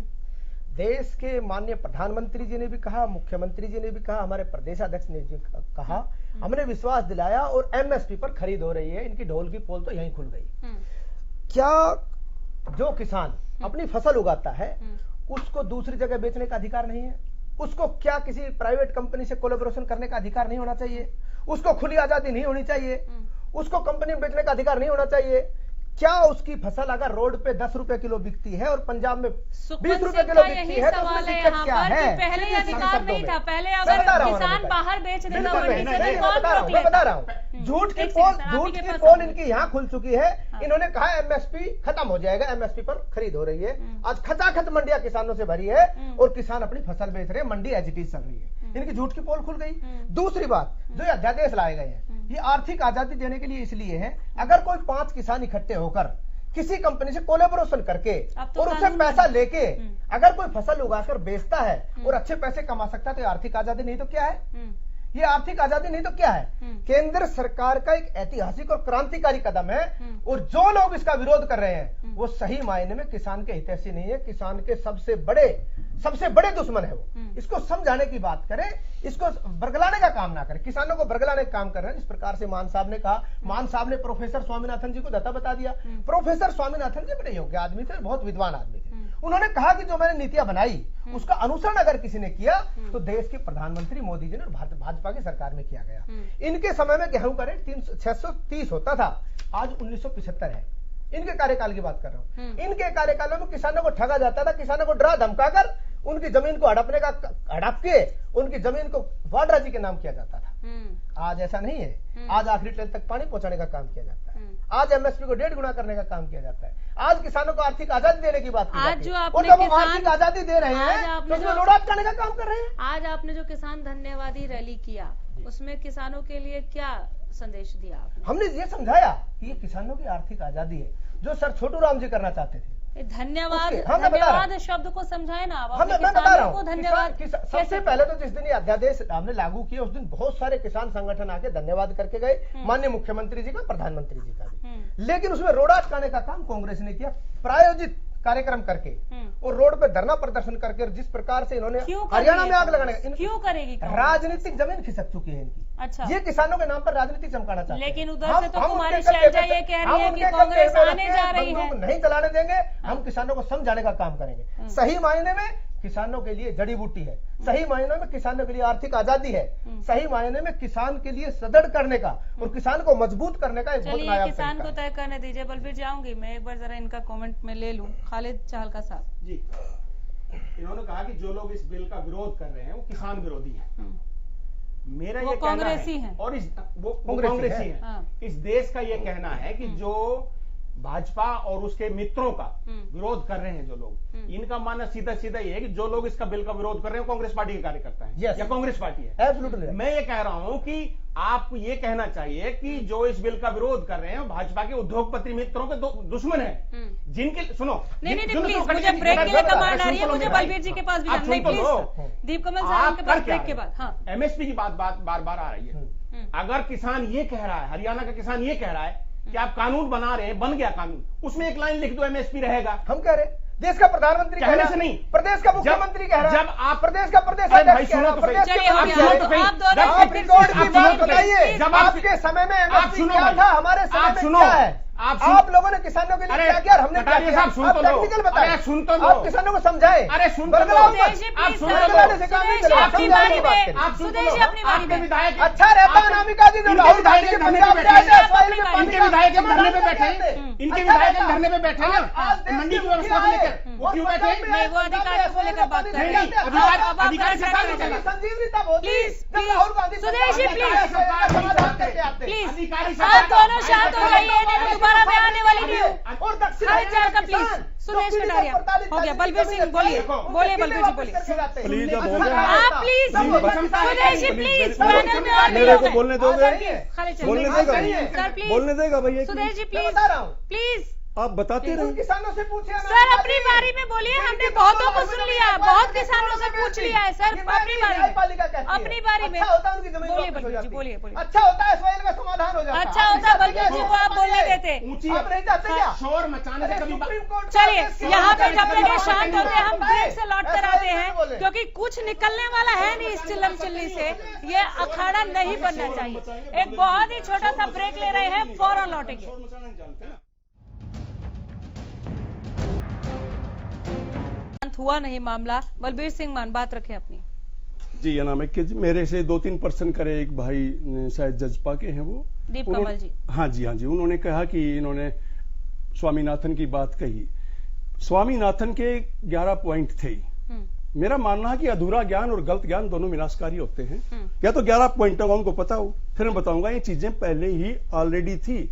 S8: देश के माननीय प्रधानमंत्री जी ने भी कहा, मुख्यमंत्री जी ने भी कहा, हमारे प्रदेशाध्यक्ष ने भी कहा, हमने विश्वास दिलाया और एमएसपी पर खरीद हो रही है। इनकी ढोल की पोल तो यहीं खुल गई। क्या जो किसान अपनी फसल उगाता है उसको दूसरी जगह बेचने का अधिकार नहीं है? उसको क्या किसी प्राइवेट कंपनी से कोलैबोरेशन करने का अधिकार नहीं होना चाहिए? उसको खुली आजादी नहीं होनी चाहिए? उसको कंपनी में बेचने का अधिकार नहीं होना चाहिए? क्या उसकी फसल अगर रोड पे 10 रुपए किलो बिकती है और पंजाब में 20 रुपए किलो बिकती है तो उसमें दिक्कत क्या है?
S2: पहले अधिकार नहीं था, पहले अगर किसान बाहर बेच देता मंडी से
S8: मैं बता रहा हूँ, झूठ की पोल इनकी यहाँ खुल चुकी है। इन्होंने कहा एमएसपी खत्म हो जाएगा, एमएसपी पर खरीद हो रही है। आज खचाखच मंडियां किसानों से भरी है और किसान अपनी फसल बेच रहे हैं, मंडी एज इट इज चल रही है। इनकी झूठ की पोल खुल गई। दूसरी बात, जो अध्यादेश लाए गए हैं ये आर्थिक आजादी देने के लिए इसलिए है, अगर कोई 5 किसान इकट्ठे होकर किसी कंपनी से कोलैबोरेशन करके
S2: तो
S8: और उससे पैसा लेके अगर कोई फसल उगाकर बेचता है और अच्छे पैसे कमा सकता है तो आर्थिक आजादी नहीं तो क्या है? ये आर्थिक आजादी नहीं तो क्या है? केंद्र सरकार का एक ऐतिहासिक और क्रांतिकारी कदम है और जो लोग इसका विरोध कर रहे हैं वो सही मायने में किसान के हितैषी नहीं है, किसान के सबसे बड़े दुश्मन है वो। इसको समझाने की बात करें, इसको बरगलाने का काम ना करें, किसानों को बरगलाने का काम कर रहे हैं। जिस प्रकार से मान साहब ने कहा, मान साहब ने प्रोफेसर स्वामीनाथन जी को दत्ता बता दिया। प्रोफेसर स्वामीनाथन जी बड़े योग्य आदमी थे, बहुत विद्वान आदमी थे। उन्होंने कहा कि जो मैंने नीतियां बनाई उसका अनुसरण अगर किसी ने किया तो देश के प्रधानमंत्री मोदी जी ने और भाजपा की सरकार में किया गया। इनके समय में गेहूं का रेट 630 होता था, आज 1975 है। इनके कार्यकाल की बात कर रहा हूं। इनके कार्यकालों में किसानों को ठगा जाता था, किसानों को डरा धमकाकर उनकी जमीन को हड़प के उनकी जमीन को वाड्राजी के नाम किया जाता था। आज ऐसा नहीं है। आज आखिरी ट्रेन तक पानी पहुंचाने का काम किया जाता है। आज एमएसपी को 1.5 गुना करने का काम किया जाता है। आज किसानों को आर्थिक आजादी देने की बात की जाती है। और जब वो आर्थिक आजादी दे रहे हैं तो उसमें लोड करने का काम कर रहे हैं।
S2: आज आपने जो किसान धन्यवादी रैली किया उसमें किसानों के लिए क्या संदेश दिया आपने?
S8: हमने ये समझाया कि ये किसानों की आर्थिक आजादी है जो सर छोटू राम जी करना चाहते थे।
S2: धन्यवाद
S8: हाँ, मैं बता रहा हूं।
S2: धन्यवाद शब्द को समझाए ना आप,
S8: मैं बता रहा
S2: किसानों को
S8: हूँ
S2: धन्यवाद
S8: सबसे पहले तो जिस दिन ये अध्यादेश हमने लागू किया उस दिन बहुत सारे किसान संगठन आके धन्यवाद करके गए, माननीय मुख्यमंत्री जी का, प्रधानमंत्री जी का भी। लेकिन उसमें रोड अटकाने का काम कांग्रेस ने किया, प्रायोजित कार्यक्रम करके और रोड पे धरना प्रदर्शन करके, और जिस प्रकार से इन्होंने हरियाणा में आग लगाने का,
S2: क्यों करेगी
S8: राजनीतिक जमीन खिसक चुकी है इनकी।
S2: अच्छा,
S8: ये किसानों के नाम पर राजनीति चमकाना चाहते हैं।
S2: लेकिन उधर से तो कुमारी शैलजा ये कह रही है कि कांग्रेस आने जा रही है,
S8: नहीं चलाने देंगे, हम किसानों को समझाने का काम करेंगे। सही मायने में किसानों के लिए जड़ी बूटी है, सही मायने में किसानों के लिए आर्थिक आजादी है, सही मायने में किसान के लिए सदृढ़ करने का और किसान को मजबूत करने का एक बहुत
S2: चलिए
S8: नायाब
S2: किसान
S8: तरीका
S2: को तय करने दीजिए। बलबीर जाऊंगी मैं, एक बार जरा इनका कमेंट में ले लूं। खालिद चाहलका साहब
S9: जी, इन्होंने कहा कि जो लोग इस बिल का विरोध कर रहे हैं वो किसान विरोधी हैं। मेरा ये कहना है, और वो कांग्रेसी है। इस देश का ये कहना है कि जो भाजपा और उसके मित्रों का विरोध कर रहे हैं जो लोग, इनका मानना सीधा सीधा ये है कि जो लोग इसका बिल का विरोध कर रहे हैं कांग्रेस पार्टी के कार्यकर्ता हैं या कांग्रेस पार्टी है।
S8: एब्सोल्युटली।
S9: मैं ये कह रहा हूं कि आपको ये कहना चाहिए कि जो इस बिल का विरोध कर रहे हैं भाजपा के उद्योगपति मित्रों के दुश्मन है, जिनके सुनो
S2: नहीं प्लीज, मुझे ब्रेक के लिए कमांड आ रही है, मुझे बलबीर जी के पास भी जाना है प्लीज। दीप कमल साहब के पास ब्रेक के बाद। हाँ,
S9: एमएसपी की बात बार बार आ रही है। अगर किसान ये कह रहा है, हरियाणा का किसान ये कह रहा है कि आप कानून बना रहे हैं, बन गया कानून, उसमें एक लाइन लिख दो एमएसपी रहेगा।
S8: हम कह रहे देश का प्रधानमंत्री
S9: कहने से नहीं,
S8: प्रदेश का मुख्यमंत्री कह रहा है,
S9: जब आप
S8: प्रदेश का प्रदेश
S9: भाई सुनो तो
S8: प्रदेश
S9: सही,
S8: के आप रिकॉर्ड की बात बताइए।
S9: जब
S8: आपके समय में एमएसपी क्या था, हमारे समय में क्या है? आप लोगों ने किसानों के लिए क्या किया और हमने क्या किया? आप टेक्निकल बताएं,
S9: सुन तो लो,
S8: आप किसानों को समझाएं।
S9: अरे सुन तो लो, आप सुन
S2: विधायक
S8: अच्छा रहता है अनामिका जी,
S9: इनके विधायक धरने पे बैठे, इनके विधायक धरने पे बैठे ना मंडी की व्यवस्था को लेकर, वो क्यों बैठे?
S2: वो अधिकारियों को लेकर बात कर रहे हैं।
S9: अधिकारी से
S8: संजीवनीता बोलती
S2: प्लीज
S8: राहुल गांधी
S2: सुदेश जी प्लीज आप दोनों शांत हो जाइए, दोबारा मैं आने वाली नहीं हूँ।
S8: और दक्षिण
S2: का प्लीज सुरेश कटारिया हो गया। बलबीर सिंह बोलिए, बोलिए बलबीर जी बोलिए
S10: प्लीज। अब हो गया,
S2: आप please Sudesh ji please, panel में और
S10: मेरे को बोलने दोगे?
S2: बोलने
S10: देगा
S2: सर प्लीज,
S10: बोलने देगा भैया?
S2: सुदेश जी प्लीज प्लीज
S10: आप बताते रहे।
S8: किसानों से पूछिए
S2: सर, अपनी बारी में बोलिए, हमने बहुतों को सुन लिया, बहुत किसानों से पूछ लिया है सर, अपनी बारी में, अपनी बारी में बोलिए बलबीर जी, बोलिए बोलिए।
S8: अच्छा होता है, सवाल का समाधान हो जाता है।
S2: अच्छा होता है, बलबीर जी को आप बोलने देते।
S8: आप नहीं चाहते क्या?
S9: शोर मचाने से कभी
S2: चलिए यहाँ पे जब तक ये शांत होते हैं, हम ब्रेक से लौट कर आते हैं, क्योंकि कुछ निकलने वाला है नहीं इस चिल्लम चिल्ली से, ये अखाड़ा नहीं बनना चाहिए। एक बहुत ही छोटा सा ब्रेक ले रहे हैं, फौरन लौटेंगे। हुआ नहीं मामला। बलबीर सिंह मान बात रखें अपनी।
S10: जी, ये नाम है कि मेरे से 2-3 पर्सन करे, एक भाई शायद जजपा के हैं वो
S2: दीप कमल जी।
S10: हाँ जी, उन्होंने कहा कि इन्होंने स्वामीनाथन की बात कही। स्वामीनाथन के 11 पॉइंट थे। मेरा मानना है कि अधूरा ज्ञान और गलत ज्ञान दोनों विनाशकारी होते हैं। या तो 11 पॉइंटों का उनको पता हो, फिर मैं बताऊंगा ये चीजें पहले ही ऑलरेडी थी,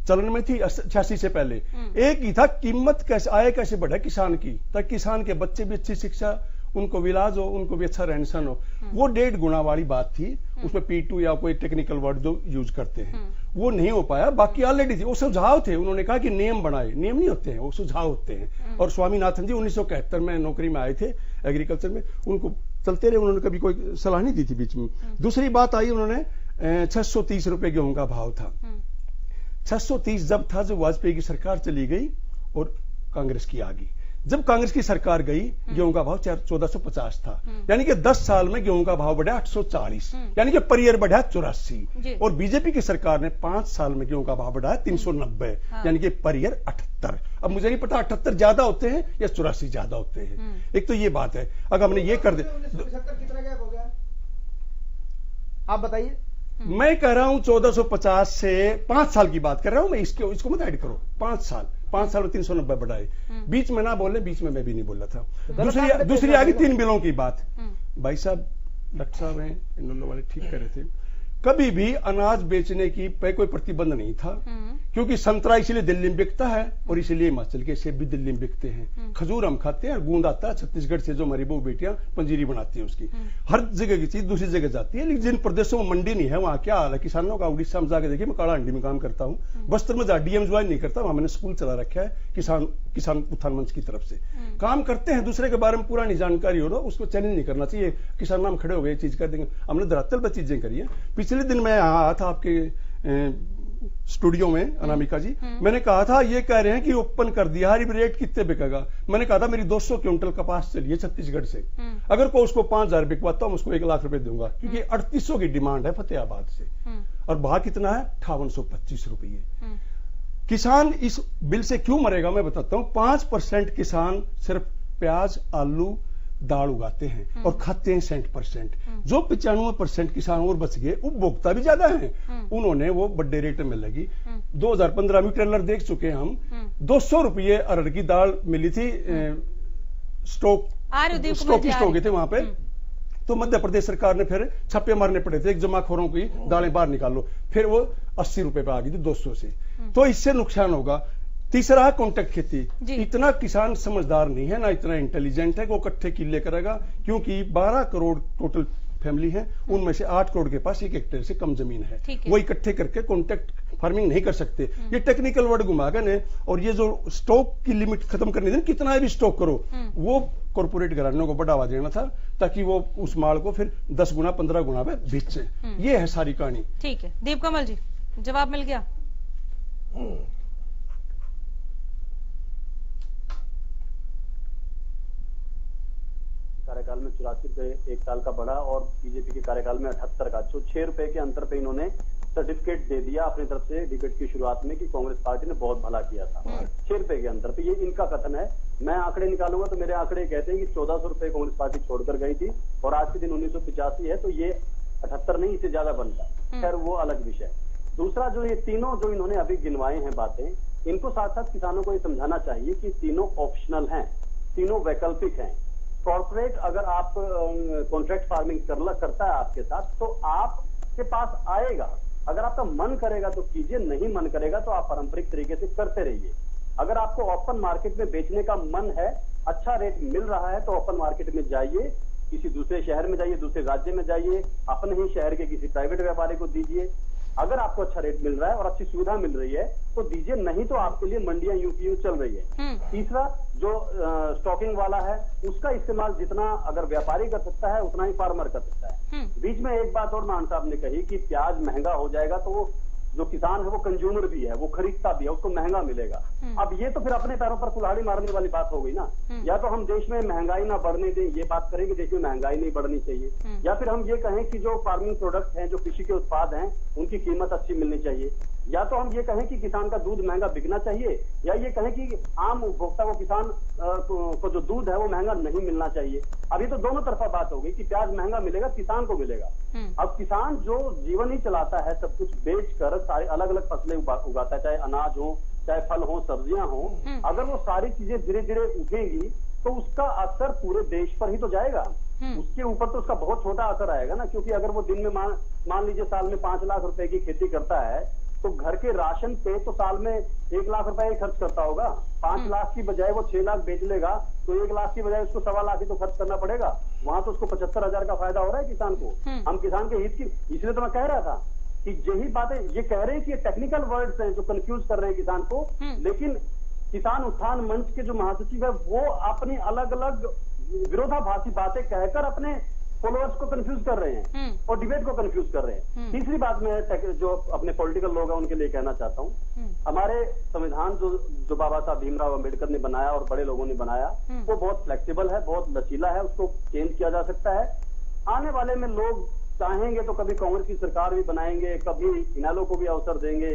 S10: चलन में थी 86 से पहले। एक ही था, कीमत कैसे आय कैसे बढ़े किसान की, ताकि किसान के बच्चे भी अच्छी शिक्षा, उनको इलाज हो, उनको भी अच्छा रहन सहन हो। वो 1.5 गुना वाली बात थी। उसमें P2 या कोई टेक्निकल वर्ड जो यूज करते हैं वो नहीं हो पाया, बाकी ऑलरेडी थी। वो सुझाव थे, उन्होंने कहा कि नियम बनाए। नियम नहीं होते हैं, वो सुझाव होते हैं। और स्वामीनाथन जी 1971 में नौकरी में आए थे एग्रीकल्चर में, उनको चलते रहे, उन्होंने कभी कोई सलाह नहीं दी थी बीच में। दूसरी बात आई, उन्होंने 630 रुपए गेहूं का भाव था। 630 जब था, जब वाजपेयी की सरकार चली गई और कांग्रेस की आ गई। जब कांग्रेस की सरकार गई, गेहूं का भाव 1450 था। यानी कि 10 साल में गेहूं का भाव बढ़ा 840, यानी कि पर ईयर बढ़ा 84। और बीजेपी की सरकार ने 5 साल में गेहूं का भाव बढ़ाया 390, यानी कि पर ईयर 78। अब मुझे नहीं पता 78 ज्यादा होते हैं या 84 ज्यादा होते हैं। एक तो ये बात है। अगर हमने ये कर दे,
S8: कितना गैप हो गया आप बताइए।
S10: मैं कह रहा हूं 1450 से 5 साल की बात कर रहा हूं मैं, इसको मत ऐड करो। 5 साल में 390 बढ़ाए। बीच में ना बोले, बीच में मैं भी नहीं बोल रहा था। दूसरी आ गई 3 बिलों की बात। भाई साहब, डॉक्टर साहब हैं, इन लोगों वाले ठीक कर रहे थे। कभी भी अनाज बेचने की पे कोई प्रतिबंध नहीं था, क्योंकि संतरा इसलिए दिल्ली में बिकता है और इसलिए हिमाचल के सेब भी दिल्ली में बिकते हैं। खजूर हम खाते हैं और गूंद आता है छत्तीसगढ़ से, जो हमारी बहू बेटियां पंजीरी बनाती हैं उसकी। हर जगह की चीज दूसरी जगह जाती है, लेकिन जिन प्रदेशों में मंडी नहीं है वहां क्या हाल है किसानों का। उड़ीसा में जाके देखिए, मैं काला हंडी में काम करता हूँ, बस्तर में डीएम ज्वाइन नहीं करता, वहां मैंने स्कूल चला रखा है किसान उत्थान मंच की तरफ से। काम करते हैं, दूसरे के बारे में पुरानी जानकारी हो रहा उसको चैलेंज नहीं करना चाहिए। किसान नाम खड़े हो गए, चीज कर देंगे, हमने धरातल पर चीजें करी है। पिछले दिन मैं यहाँ आया था आपके स्टूडियो में अनामिका जी, मैंने कहा था ये कह रहे हैं कि ओपन कर दिया, हाईब्रिड रेट कितने बिकेगा। मैंने कहा था मेरी 200 क्विंटल कपास चलिए छत्तीसगढ़ से, अगर कोई उसको 5,000 बिकवाता हूं उसको 1 लाख रुपए दूंगा, क्योंकि 3800 की डिमांड है फतेहाबाद से और बाहर कितना है 5825 रुपये। किसान इस बिल से क्यों मरेगा मैं बताता हूं। 5% किसान सिर्फ प्याज, आलू, दाल उगाते हैं और खाते हैं 60%। जो 95% किसान और बच गए, उपभोक्ता भी ज्यादा हैं, उन्होंने वो बड़े रेट में लगी। 2015 में ट्रेलर देख चुके हैं हम, 200 रुपये अरहर की दाल मिली थी, स्टॉकिस्ट हो गए थे वहां पे। तो मध्य प्रदेश सरकार ने फिर छापे मारने पड़े थे, एक जमाखोरों की दालें बाहर निकालो, फिर वो 80 रुपए पे आ गई थी 200 से। तो इससे नुकसान होगा। तीसरा है कॉन्ट्रैक्ट खेती। इतना किसान समझदार नहीं है, ना इतना इंटेलिजेंट है कि वो इकट्ठे किले करेगा, क्योंकि 12 करोड़ टोटल फैमिली है, उनमें से 8 करोड़ के पास 1 हेक्टेयर से कम जमीन है, वो इकट्ठे करके कॉन्ट्रैक्ट फार्मिंग नहीं कर सकते। ये टेक्निकल वर्ड घुमा गए। और ये जो स्टॉक की लिमिट खत्म करनी थी, कितना भी स्टॉक करो, वो कॉर्पोरेट घरानों को बढ़ावा देना था, ताकि वो उस माल को फिर 10 गुना 15 गुना पे बेचे। ये है सारी कहानी।
S2: ठीक है दीपकमल जी, जवाब मिल गया।
S11: कार्यकाल में 84 रुपए 1 साल का बढ़ा और बीजेपी के कार्यकाल में 78 का, जो 6 रुपए के अंतर पे इन्होंने सर्टिफिकेट दे दिया अपनी तरफ से डिबेट की शुरुआत में कि कांग्रेस पार्टी ने बहुत भला किया था। 6 रुपए के अंतर पे, ये इनका कथन है। मैं आंकड़े निकालूंगा तो मेरे आंकड़े कहते हैं कि 1400 रुपए कांग्रेस पार्टी छोड़कर गई थी और आज के दिन 1985 है, तो ये 78 नहीं, इससे ज्यादा बनता। खैर वो अलग विषय। दूसरा, जो ये तीनों जो इन्होंने अभी गिनवाए हैं बातें, इनको साथ साथ किसानों को ये समझाना चाहिए कि तीनों ऑप्शनल हैं, तीनों वैकल्पिक हैं। कॉर्पोरेट अगर आप कॉन्ट्रैक्ट फार्मिंग करता है आपके साथ, तो आपके पास आएगा। अगर आपका मन करेगा तो कीजिए, नहीं मन करेगा तो आप पारंपरिक तरीके से करते रहिए। अगर आपको ओपन मार्केट में बेचने का मन है, अच्छा रेट मिल रहा है, तो ओपन मार्केट में जाइए, किसी दूसरे शहर में जाइए, दूसरे राज्य में जाइए, अपने ही शहर के किसी प्राइवेट व्यापारी को दीजिए। अगर आपको अच्छा रेट मिल रहा है और अच्छी सुविधा मिल रही है तो दीजिए, नहीं तो आपके लिए मंडियां यूं चल रही है। तीसरा, जो स्टॉकिंग वाला है, उसका इस्तेमाल जितना अगर व्यापारी कर सकता है उतना ही फार्मर कर सकता है। बीच में एक बात और मान साहब ने कही कि प्याज महंगा हो जाएगा तो वो जो किसान है वो कंज्यूमर भी है, वो खरीदता भी है, उसको महंगा मिलेगा। अब ये तो फिर अपने पैरों पर कुल्हाड़ी मारने वाली बात हो गई ना। या तो हम देश में महंगाई ना बढ़ने दें, ये बात करें कि देश में महंगाई नहीं बढ़नी चाहिए, या फिर हम ये कहें कि जो फार्मिंग प्रोडक्ट हैं, जो कृषि के उत्पाद हैं, उनकी कीमत अच्छी मिलनी चाहिए, या तो हम ये कहें कि किसान का दूध महंगा बिकना चाहिए, या ये कहें कि आम उपभोक्ता को, किसान को जो दूध है वो महंगा नहीं मिलना चाहिए। अभी तो दोनों तरफा बात हो गई कि प्याज महंगा मिलेगा, किसान को मिलेगा। अब किसान जो जीवन ही चलाता है, सब कुछ बेच कर सारी अलग अलग फसलें उगाता है, चाहे अनाज हो, चाहे फल हो, सब्जियां हो, अगर वो सारी चीजें धीरे धीरे उठेंगी तो उसका असर पूरे देश पर ही तो जाएगा। उसके ऊपर तो उसका बहुत छोटा असर आएगा ना, क्योंकि अगर वो दिन में मान लीजिए साल में 5 लाख रुपए की खेती करता है, तो घर के राशन पे तो साल में 1 लाख रुपए ही खर्च करता होगा। 5 लाख की बजाय वो 6 लाख बेच लेगा, तो 1 लाख की बजाय उसको 1.25 लाख ही तो खर्च करना पड़ेगा। वहां तो उसको 75,000 का फायदा हो रहा है किसान को। हम किसान के हित की, इसलिए तो मैं कह रहा था कि यही बातें ये कह रहे हैं कि ये टेक्निकल वर्ड्स हैं जो कंफ्यूज कर रहे हैं किसान को, लेकिन किसान उत्थान मंच के जो महासचिव है वो अपनी अलग अलग विरोधाभासी बातें कहकर अपने फॉलोअर्स को कंफ्यूज कर रहे हैं और डिबेट को कंफ्यूज कर रहे हैं। तीसरी बात मैं जो अपने पॉलिटिकल लोग हैं उनके लिए कहना चाहता हूं, हमारे संविधान जो बाबा साहब भीमराव अंबेडकर ने बनाया और बड़े लोगों ने बनाया, वो बहुत फ्लेक्सिबल है, बहुत लचीला है, उसको चेंज किया जा सकता है। आने वाले में लोग चाहेंगे तो कभी कांग्रेस की सरकार भी बनाएंगे, कभी इनेलो को भी अवसर देंगे,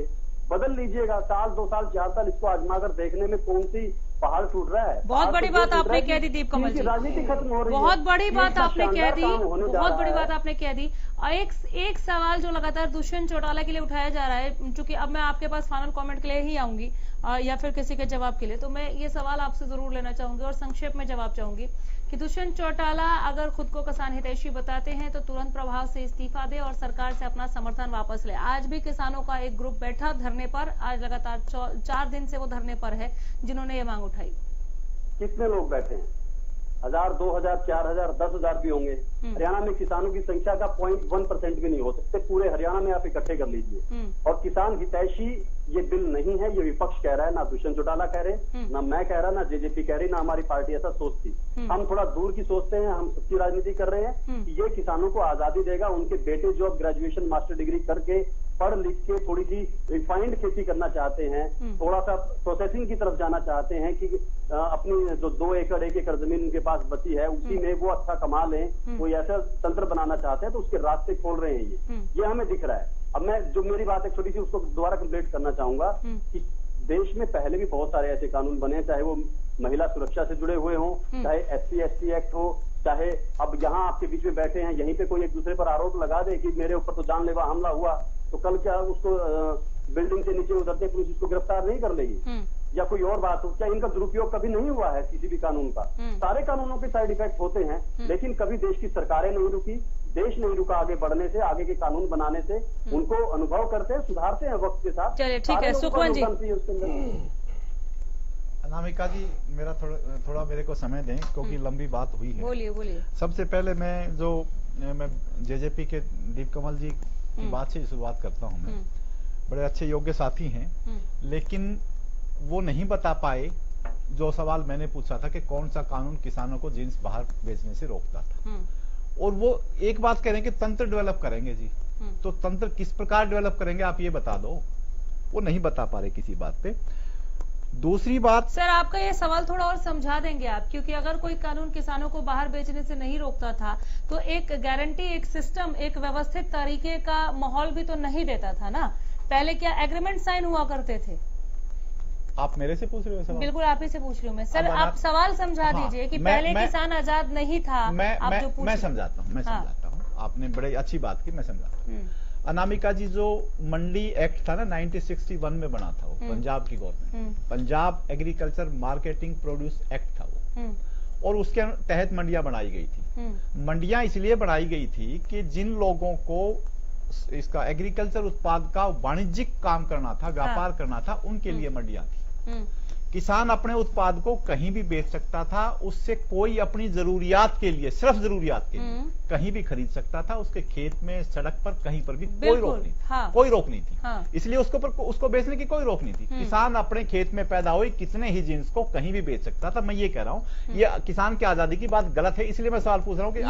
S11: बदल लीजिएगा। 1 2 साल 4 साल इसको आजमा कर देखने में कौन सी पहाड़ टूट रहा है।
S2: बहुत बड़ी बात आपने कह दी दीपकमल जी,
S11: राजनीति खत्म हो रही है,
S2: बहुत बड़ी बात आपने कह दी, बहुत बड़ी बात आपने कह दी। और एक सवाल जो लगातार दुष्यंत चौटाला के लिए उठाया जा रहा है, चूंकि अब मैं आपके पास फाइनल कमेंट के लिए ही आऊंगी या फिर किसी के जवाब के लिए, तो मैं ये सवाल आपसे जरूर लेना चाहूंगी और संक्षेप में जवाब चाहूंगी कि दुष्यंत चौटाला अगर खुद को किसान हितैषी बताते हैं तो तुरंत प्रभाव से इस्तीफा दे और सरकार से अपना समर्थन वापस ले। आज भी किसानों का एक ग्रुप बैठा धरने पर, आज लगातार 4 दिन से वो धरने पर है, जिन्होंने ये मांग उठाई।
S11: कितने लोग बैठे हैं? 1000, 2000, 4000, 10,000 भी होंगे। हरियाणा में किसानों की संख्या का 0.1% भी नहीं हो सकते। पूरे हरियाणा में आप इकट्ठे कर लीजिए। और किसान हितैषी ये बिल नहीं है, ये विपक्ष कह रहा है, ना दुष्यंत चौटाला कह रहे, ना मैं कह रहा, ना जेजेपी कह रही, ना हमारी पार्टी ऐसा सोचती। हम थोड़ा दूर की सोचते हैं, हम सबकी राजनीति कर रहे हैं कि ये किसानों को आजादी देगा। उनके बेटे जो अब ग्रेजुएशन मास्टर डिग्री करके पढ़ लिख के थोड़ी सी रिफाइंड खेती करना चाहते हैं, थोड़ा सा प्रोसेसिंग की तरफ जाना चाहते हैं कि अपनी जो 2 एकड़ 1 एकड़ जमीन उनके पास बची है उसी में वो अच्छा कमा लें, कोई ऐसा तंत्र बनाना चाहते हैं, तो उसके रास्ते खोल रहे हैं। ये हमें दिख रहा है। अब मैं जो मेरी बात है छोटी सी उसको दोबारा कंप्लीट करना चाहूंगा कि देश में पहले भी बहुत सारे ऐसे कानून बने, चाहे वो महिला सुरक्षा से जुड़े हुए हों, चाहे SC/ST एक्ट हो, चाहे अब यहाँ आपके बीच में बैठे हैं यहीं पे कोई एक दूसरे पर आरोप लगा दे कि मेरे ऊपर तो जानलेवा हमला हुआ, तो कल क्या उसको बिल्डिंग से नीचे उतरते पुलिस उसको गिरफ्तार नहीं कर लेगी? या कोई और बात हो, क्या इनका दुरुपयोग कभी नहीं हुआ है किसी भी कानून का? सारे कानूनों के साइड इफेक्ट होते हैं, लेकिन कभी देश की सरकारें नहीं रुकी, देश नहीं रुका आगे बढ़ने से, आगे के कानून बनाने से। उनको अनुभव करते हैं, सुधारते हैं वक्त के साथ।
S2: चलिए ठीक है, सुखवंत जी।
S12: अनामिका जी, मेरा थोड़ा मेरे को समय दें क्योंकि लंबी बात हुई है।
S2: बोलिए।
S12: सबसे पहले मैं जेजेपी के दीप कमल जी की बात से शुरुआत करता हूं। मैं बड़े अच्छे योग्य साथी हैं, लेकिन वो नहीं बता पाए जो सवाल मैंने पूछा था कि कौन सा कानून किसानों को जींस बाहर बेचने से रोकता था। और वो एक बात कह रहे हैं कि तंत्र डेवलप करेंगे जी, तो तंत्र किस प्रकार डेवलप करेंगे आप ये बता दो। वो नहीं बता पा रहे किसी बात पे। दूसरी बात
S2: सर, आपका ये सवाल थोड़ा और समझा देंगे आप, क्योंकि अगर कोई कानून किसानों को बाहर बेचने से नहीं रोकता था तो एक गारंटी, एक सिस्टम, एक व्यवस्थित तरीके का माहौल भी तो नहीं देता था ना। पहले क्या एग्रीमेंट साइन हुआ करते थे?
S12: आप मेरे से पूछ रहे हो सवाल?
S2: बिल्कुल आप ही से पूछ रही हूँ मैं। सर आप सवाल समझा दीजिए कि पहले किसान आजाद नहीं था।
S12: मैं समझाता हूँ। आपने बड़ी अच्छी बात की, मैं समझाता हूँ। अनामिका जी, जो मंडी एक्ट था ना 1961 में बना था, वो पंजाब की government, Punjab agriculture marketing produce act था वो, और उसके तहत मंडियां बनाई गई थी। मंडियां इसलिए बनाई गई थी कि जिन लोगों को इसका एग्रीकल्चर उत्पाद का वाणिज्यिक काम करना था, व्यापार करना था, उनके लिए मंडियां थी। किसान अपने उत्पाद को कहीं भी बेच सकता था, उससे कोई अपनी जरूरियात के लिए, सिर्फ जरूरियात के लिए कहीं भी खरीद सकता था। उसके खेत में, सड़क पर, कहीं पर भी कोई रोक नहीं थी। कोई रोक नहीं थी। इसलिए उसको बेचने की कोई रोक नहीं थी। किसान अपने खेत में पैदा हुई कितने ही जींस को कहीं भी बेच सकता था। मैं ये कह रहा हूँ, ये किसान की आजादी की बात गलत है, इसलिए मैं सवाल पूछ रहा हूँ कि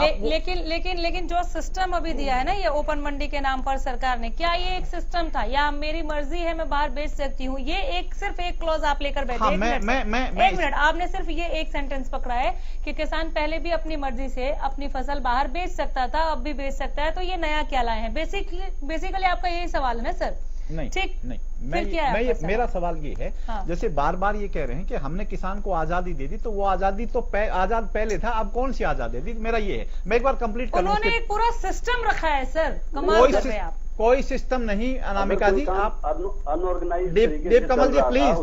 S2: लेकिन जो सिस्टम अभी दिया है ना ये ओपन मंडी के नाम पर सरकार ने, क्या ये एक सिस्टम था या मेरी मर्जी है मैं बाहर बेच सकती हूँ? ये सिर्फ एक क्लॉज आप लेकर बैठे। एक मिनट, आपने सिर्फ ये एक सेंटेंस पकड़ा है कि किसान पहले भी अपनी मर्जी से अपनी फसल बाहर बेच सकता था, अब भी बेच सकता है, तो ये नया क्या लाए हैं? बेसिकली आपका यही सवाल है ना सर?
S12: नहीं,
S2: ठीक
S12: नहीं, मेरा सवाल ये है, जैसे बार बार ये कह रहे हैं कि हमने किसान को आजादी दे दी, तो वो आजादी तो आजाद पहले था, अब कौन सी आजादी दी? मेरा ये है, मैं एक बार कंप्लीट कर लूं।
S2: उन्होंने एक पूरा सिस्टम रखा है सर, कमाल कर रहे हैं आप।
S12: कोई सिस्टम नहीं अनामिका जी, आप
S11: unorganised
S12: Deep Kamal ji please.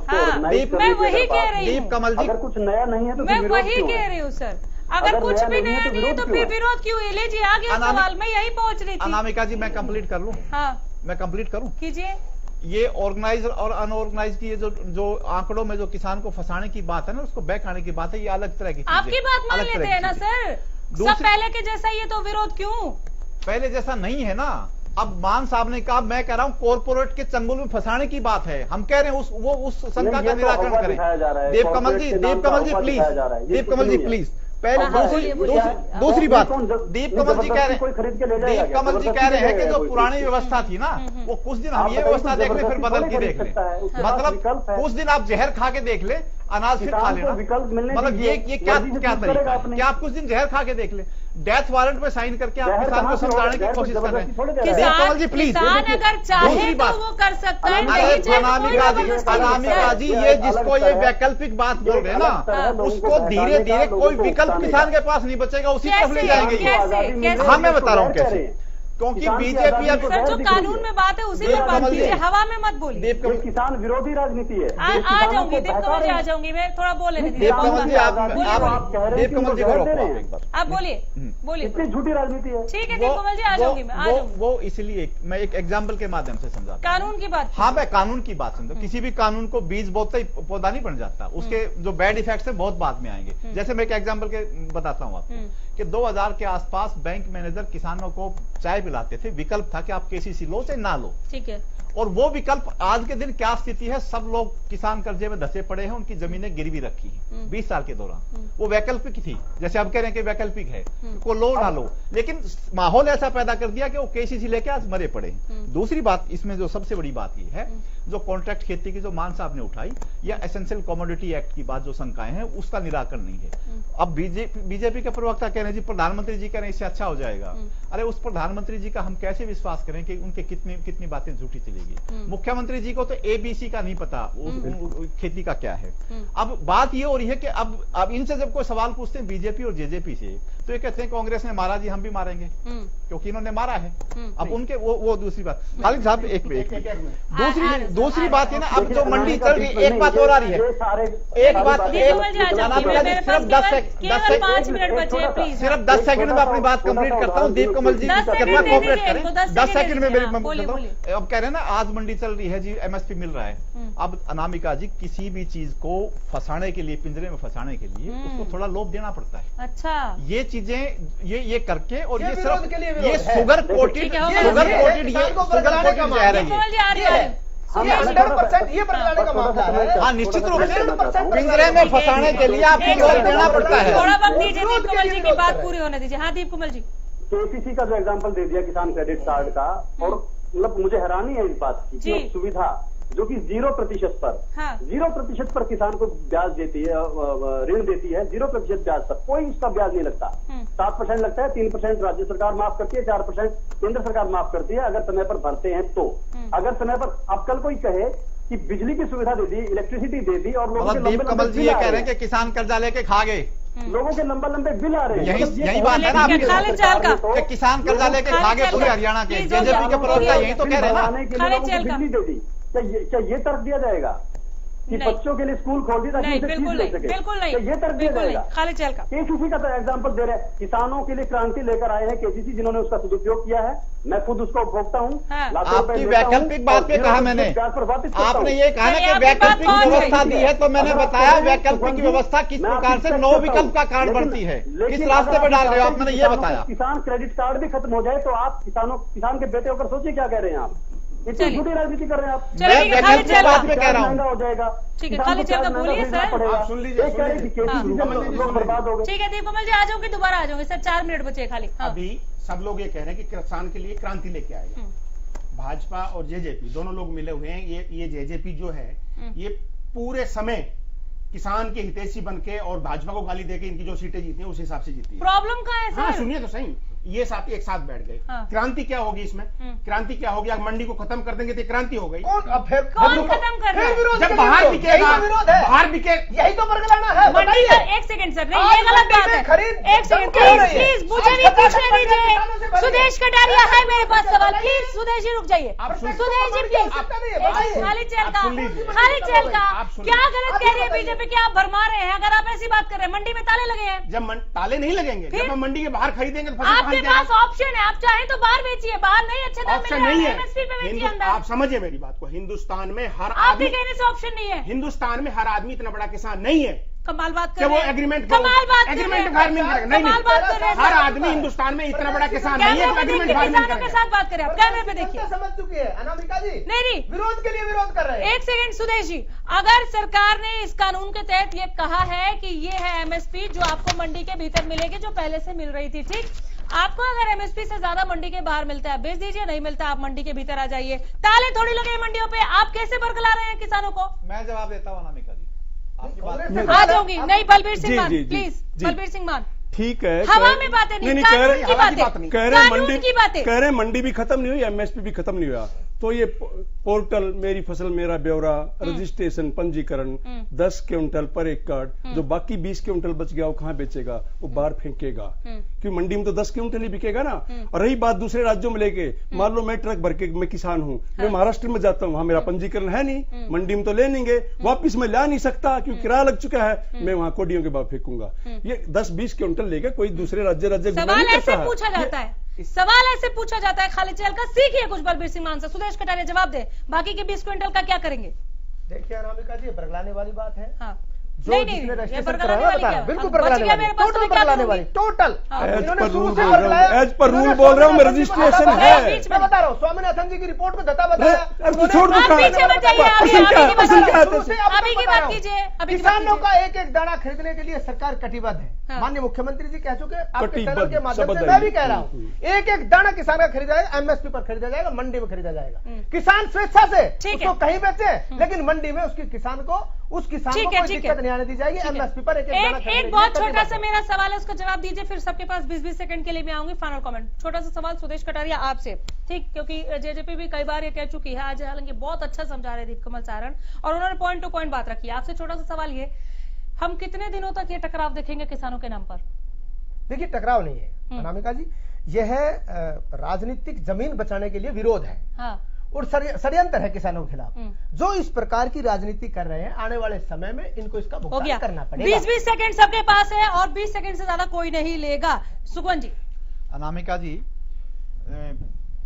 S2: मैं वही कह रही हूँ,
S12: दीप कमल जी,
S11: अगर कुछ नया नहीं है तो
S2: मैं वही कह रही हूँ सर। अगर कुछ भी नया नहीं है तो फिर विरोध क्यों है? लीजिए आगे सवाल, मैं यही पहुंच रही थी।
S12: अनामिका जी, मैं कंप्लीट कर लूं? मैं कंप्लीट करूं?
S2: कीजिए।
S12: ये ऑर्गेनाइज और अनऑर्गेनाइज की जो आंकड़ों में जो किसान को फंसाने की बात है ना, उसको बैक आने की बात है, ये अलग तरह की।
S2: आपकी बात मान लेते हैं ना सर, सब पहले के जैसा, ये तो विरोध क्यों?
S12: पहले जैसा नहीं है ना। अब मान साहब ने कहा, मैं कह रहा हूं कॉर्पोरेट के चंगुल में फंसाने की बात है। हम कह रहे हैं उस शंका का निराकरण करें। Deep Kamal ji please, Deep Kamal ji please. पहले दूसरी बात, दीप कमल जी कह रहे हैं कि जो पुरानी व्यवस्था थी ना, वो कुछ दिन हम ये व्यवस्था देख ले, फिर बदल के देख ले। मतलब कुछ दिन आप जहर खा के देख ले, अनाज फिर खा लेना। मतलब ये क्या तरीका है? क्या आप कुछ दिन जहर खा के देख ले, डेथ वारंट पे साइन करके आप किसान को समझाने की कोशिश कर रहे हैं। कमल जी प्लीज,
S2: अगर चाहे तो वो कर सकता है।
S12: अनामिका जी, ये जिसको ये वैकल्पिक बात बोल रहे हैं ना, उसको धीरे धीरे कोई विकल्प किसान के पास नहीं बचेगा, उसी तरफ ले जाएंगे। हाँ, मैं बता रहा हूँ कैसे। क्योंकि बीजेपी अब
S2: सर जो कानून में बात है उसी में बात कीजिए, हवा में मत बोलिए।
S11: ये किसान विरोधी राजनीति है।
S2: आ जाऊंगी दीप कमल जी, आ जाऊंगी, मैं थोड़ा बोल लेने दीजिए।
S12: दीप कमल जी आप दीप कमल जी को रोको एक बार,
S2: आप बोलिए बोलिए।
S11: इतनी झूठी राजनीति है।
S2: ठीक है दीप कमल जी, आ जाऊंगी मैं, आ जाऊंगी।
S12: वो इसलिए मैं एक एग्जाम्पल के माध्यम से समझा,
S2: कानून की बात।
S12: हाँ मैं कानून की बात समझा। किसी भी कानून को बीज बोते ही पौधा नहीं बन जाता, उसके जो बैड इफेक्ट्स है बहुत बाद में आएंगे। जैसे मैं एक एग्जाम्पल के बताता हूँ आपको कि 2000 के आसपास बैंक मैनेजर किसानों को चाय पिलाते थे, विकल्प था कि आप केसीसी लो चाहे ना लो।
S2: ठीक है।
S12: और वो विकल्प आज के दिन क्या स्थिति है, सब लोग किसान कर्जे में धसे पड़े हैं, उनकी जमीनें गिरवी रखी हैं 20 साल के दौरान। वो वैकल्पिक थी, जैसे अब कह रहे हैं कि वैकल्पिक है, को लो ना लो, लेकिन माहौल ऐसा पैदा कर दिया कि वो केसीसी लेके आज मरे पड़े। दूसरी बात इसमें जो सबसे बड़ी बात ये है, जो कॉन्ट्रैक्ट खेती की जो मान साहब ने उठाई, या एसेंशियल कमोडिटी एक्ट की बात जो शंकाएं हैं, उसका निराकरण नहीं है। अब बीजेपी के प्रवक्ता कह रहे हैं जी, प्रधानमंत्री जी कह रहे हैं इससे अच्छा हो जाएगा। अरे उस प्रधानमंत्री जी का हम कैसे विश्वास करें कि उनके कितनी बातें झूठी चलेगी। मुख्यमंत्री जी को तो एबीसी का नहीं पता खेती का क्या है। अब बात ये हो रही है कि अब इनसे जब कोई सवाल पूछते हैं बीजेपी और जेजेपी से, तो ये कहते हैं कांग्रेस ने मारा जी, हम भी मारेंगे क्योंकि इन्होंने मारा है। अब उनके वो दूसरी बात, खालिद साहब एक दूसरी बात है ना, अब जो मंडी चल रही, एक बात और आ रही है, एक बात सिर्फ 10 सेकंड में अपनी बात कंप्लीट करता हूँ। दीप कमल जी कितना कोऑपरेट करें, 10 सेकंड में मेरी बताता हूँ। अब कह रहे हैं ना आज मंडी चल रही है जी, एमएसपी मिल रहा है। अब अनामिका जी, किसी भी चीज को फंसाने के लिए, पिंजरे में फंसाने के लिए उसको थोड़ा लोभ देना पड़ता है।
S2: अच्छा,
S12: ये चीजें ये करके, और ये सिर्फ ये शुगर कोटेड जहर है।
S8: ये 100% ये बदलाने का मामला है।
S12: हाँ निश्चित रूप से पिंजरे में फंसाने के लिए आपको लोभ देना पड़ता है।
S2: थोड़ा वक्त दीजिए दीप कमल जी की बात पूरी होने दीजिए। हाँ दीप कमल जी,
S11: केसीसी का जो एग्जाम्पल दे दिया किसान क्रेडिट कार्ड का, और मतलब मुझे हैरानी है इस बात की, सुविधा जो कि 0% पर, 0% पर किसान को ब्याज देती है, ऋण देती है 0% ब्याज पर, कोई उसका ब्याज नहीं लगता। 7% लगता है, 3% राज्य सरकार माफ करती है, 4% केंद्र सरकार माफ करती है, अगर समय पर भरते हैं तो। अगर समय पर, अब कल कोई कहे कि बिजली की सुविधा दे दी, इलेक्ट्रिसिटी दे दी, और लोगों के
S12: दीप कमल जी ये कह रहे हैं कि किसान कर्जा लेके खा गए,
S11: लोगों के लंबे बिल आ रहे हैं।
S12: यही बात है ना आपकी, किसान कर्जा लेके खा गए पूरे हरियाणा के। जेजेपी के प्रवक्ता यही तो कह रहे हैं ना।
S11: बिजली दे दी, क्या ये तर्क दिया जाएगा कि बच्चों के लिए स्कूल खोल दी ताकि उसे फीस ले सके?
S2: बिल्कुल नहीं,
S11: ये तर्क दिया जाएगा।
S2: खाली चल का
S11: केसीसी का तो एग्जाम्पल दे रहे हैं, किसानों के लिए क्रांति लेकर आए हैं केसीसी, जिन्होंने उसका सदुपयोग किया है। मैं खुद उसको उपभोक्ता हूँ।
S12: आपकी वैकल्पिक बात पे कहा मैंने, आपने ये कहा ना कि वैकल्पिक व्यवस्था दी है, तो मैंने बताया वैकल्पिक व्यवस्था किस प्रकार से 9 विकल्प का कार्ड बनती है, किस रास्ते पे डाल रहे हो आप, मैंने ये बताया।
S11: किसान क्रेडिट कार्ड भी खत्म हो जाए तो आप किसान के बेटे होकर सोचिए क्या कह रहे हैं आप। इतनी झूठी राजनीति कर रहे हैं आप।
S12: बात में कह रहा हूँ,
S11: हो जाएगा।
S2: ठीक है, खाली चल का बोलिए सर,
S11: आप सुन लीजिए, बर्बाद हो गए।
S2: ठीक है दीप कमल जी, आ जाओगे, दोबारा आ जाओगे सर, 4 मिनट बचे खाली।
S9: अभी सब लोग ये कह रहे हैं कि किसान के लिए क्रांति लेके आएगा। भाजपा और जेजेपी दोनों लोग मिले हुए हैं। ये जेजेपी जो है, ये पूरे समय किसान के हितैषी बनके और भाजपा को गाली देके इनकी जो सीटें जीती हैं उस हिसाब से जीती है।
S2: प्रॉब्लम कहाँ है सर?
S9: हाँ सुनिए तो सही, ये साथ एक साथ बैठ गए। क्रांति क्या होगी इसमें? क्रांति क्या होगी? अगर मंडी को खत्म कर देंगे तो क्रांति हो गई।
S2: कौन खत्म कर रहा है?
S9: जब बाहर बिकेगा, बाहर बिके,
S8: यही तो बरगलाना है।
S2: मंडी का, एक सेकंड सर, नहीं ये गलत बात है। एक सेकंड प्लीज, मुझे भी पूछने दीजिए। सुदेश कटारिया है मेरे पास सवाल, प्लीज सुदेश जी रुक जाइए। सुदेश जी प्लीज, खाली चेल का क्या गलत कह रही है बीजेपी की? आप भरमा रहे हैं अगर आप ऐसी बात कर रहे हैं। मंडी में ताले लगे हैं।
S9: जब ताले नहीं लगेंगे, जब हम मंडी के बाहर खरीदेंगे तो
S2: आपके पास ऑप्शन है, आप चाहें तो बाहर बेचिए, बाहर नहीं अच्छे दाम
S9: ऑप्शन नहीं है।
S2: एमएसपी पे बेचिए अंदर।
S9: आप समझिए मेरी बात को, हिंदुस्तान में हर
S2: आपके कहने से ऑप्शन नहीं है।
S9: हिंदुस्तान में हर आदमी इतना बड़ा किसान नहीं है।
S2: कमाल बात
S9: कर रहे हैं। वो एग्रीमेंट कमाल बात एग्रीमेंट फार्मिंग नहीं, हर आदमी हिंदुस्तान में इतना बड़ा किसान नहीं है। एग्रीमेंट फार्मिंग
S2: के साथ बात करें, आप कैमरे पे देखिए।
S8: समझ चुकी है अनामिका जी।
S2: नहीं,
S8: विरोध के लिए विरोध कर रहे हैं।
S2: एक सेकंड सुदेश जी, अगर सरकार ने इस कानून के तहत ये कहा है कि ये है एमएसपी जो आपको मंडी के भीतर मिलेगी, जो पहले से मिल रही थी, ठीक, आपको अगर एमएसपी से ज्यादा मंडी के बाहर मिलता है बेच दीजिए, नहीं मिलता आप मंडी के भीतर आ जाइए। ताले थोड़ी लगे मंडियों पे, आप कैसे बरगला रहे हैं किसानों को?
S12: मैं जवाब देता हूँ अनामिका जी,
S2: आ जाऊंगी। नहीं, बलबीर सिंह मान, प्लीज बलबीर सिंह मान।
S10: ठीक है,
S2: हवा में बातें नहीं, कानून की बातें,
S10: कह रहे मंडी भी खत्म नहीं हुई, एमएसपी भी खत्म नहीं हुआ, तो ये पोर्टल मेरी फसल मेरा ब्यौरा, रजिस्ट्रेशन, पंजीकरण 10 क्विंटल पर एकड़, जो बाकी 20 क्विंटल बच गया वो कहाँ बेचेगा? वो बाहर फेंकेगा, क्योंकि मंडी में तो 10 क्विंटल ही बिकेगा ना। और रही बात दूसरे राज्यों में लेके, मान लो मैं ट्रक भर के मैं किसान हूँ, मैं महाराष्ट्र में जाता हूँ, वहां मेरा पंजीकरण है नहीं, मंडी में तो ले लेंगे, वापिस मैं ला नहीं सकता क्योंकि किराया लग चुका है, मैं वहां कोडियों के बाद फेंकूंगा। ये 10-20 क्विंटल लेके कोई दूसरे राज्य
S2: सवाल ऐसे पूछा जाता है, सवाल ऐसे पूछा जाता है खालिद चहल का, सीखिए कुछ बलबीर सिंह मान से। सुदेश कटारिया जवाब दे, बाकी के 20 क्विंटल का क्या करेंगे?
S8: देखिए अनामिका जी, बरगलाने वाली बात है।
S2: हाँ।
S8: नहीं, ये बरगलाने वाली क्या? बिल्कुल बरगलाने वाली, टोटल बरगलाने वाली, टोटल। इन्होंने शुरू से बरगलाया।
S10: एज पर रूल बोल रहा हूँ मैं, रजिस्ट्रेशन है।
S8: मैं बता रहा हूँ, स्वामीनाथन जी की रिपोर्ट में दता बताया।
S10: छोड़ दो,
S2: अभी की बात कीजिए।
S8: किसानों का एक एक दाना खरीदने के लिए सरकार कटिबद्ध है। माननीय मुख्यमंत्री जी कह चुके, आपके चैनल के माध्यम से मैं भी कह रहा हूँ, एक एक दाना किसान का खरीदा जाएगा, एमएसपी पर खरीदा जाएगा, मंडी में खरीदा जाएगा। किसान स्वेच्छा से उसको कहीं बेचे, लेकिन मंडी में उसकी किसान को, उस किसान को कोई दिक्कत नहीं आने दी जाएगी। एमएसपी पर एक
S2: बहुत छोटा सा मेरा सवाल है, उसका जवाब दीजिए, फिर सबके पास 20-20 सेकंड के लिए मैं आऊंगी। फाइनल कमेंट, छोटा सा सवाल सुदेश कटारिया आपसे, ठीक, क्योंकि जेजेपी भी कई बार ये कह चुकी है, आज हालांकि बहुत अच्छा समझा रहे दीपकमल सारण, और उन्होंने पॉइंट टू पॉइंट बात रखी। आपसे छोटा सा सवाल ये, हम कितने दिनों तक ये टकराव देखेंगे किसानों के नाम पर?
S8: देखिए, टकराव नहीं है अनामिका जी, यह राजनीतिक जमीन बचाने के लिए विरोध है।
S2: हाँ।
S8: और षड्यंत्र है किसानों के खिलाफ। जो इस प्रकार की राजनीति कर रहे हैं, आने वाले समय में इनको इसका भुगतान करना पड़ेगा।
S2: 20-20 सेकंड सबके पास है और 20 सेकंड से ज्यादा कोई नहीं लेगा। सुखवंत जी।
S12: अनामिका जी,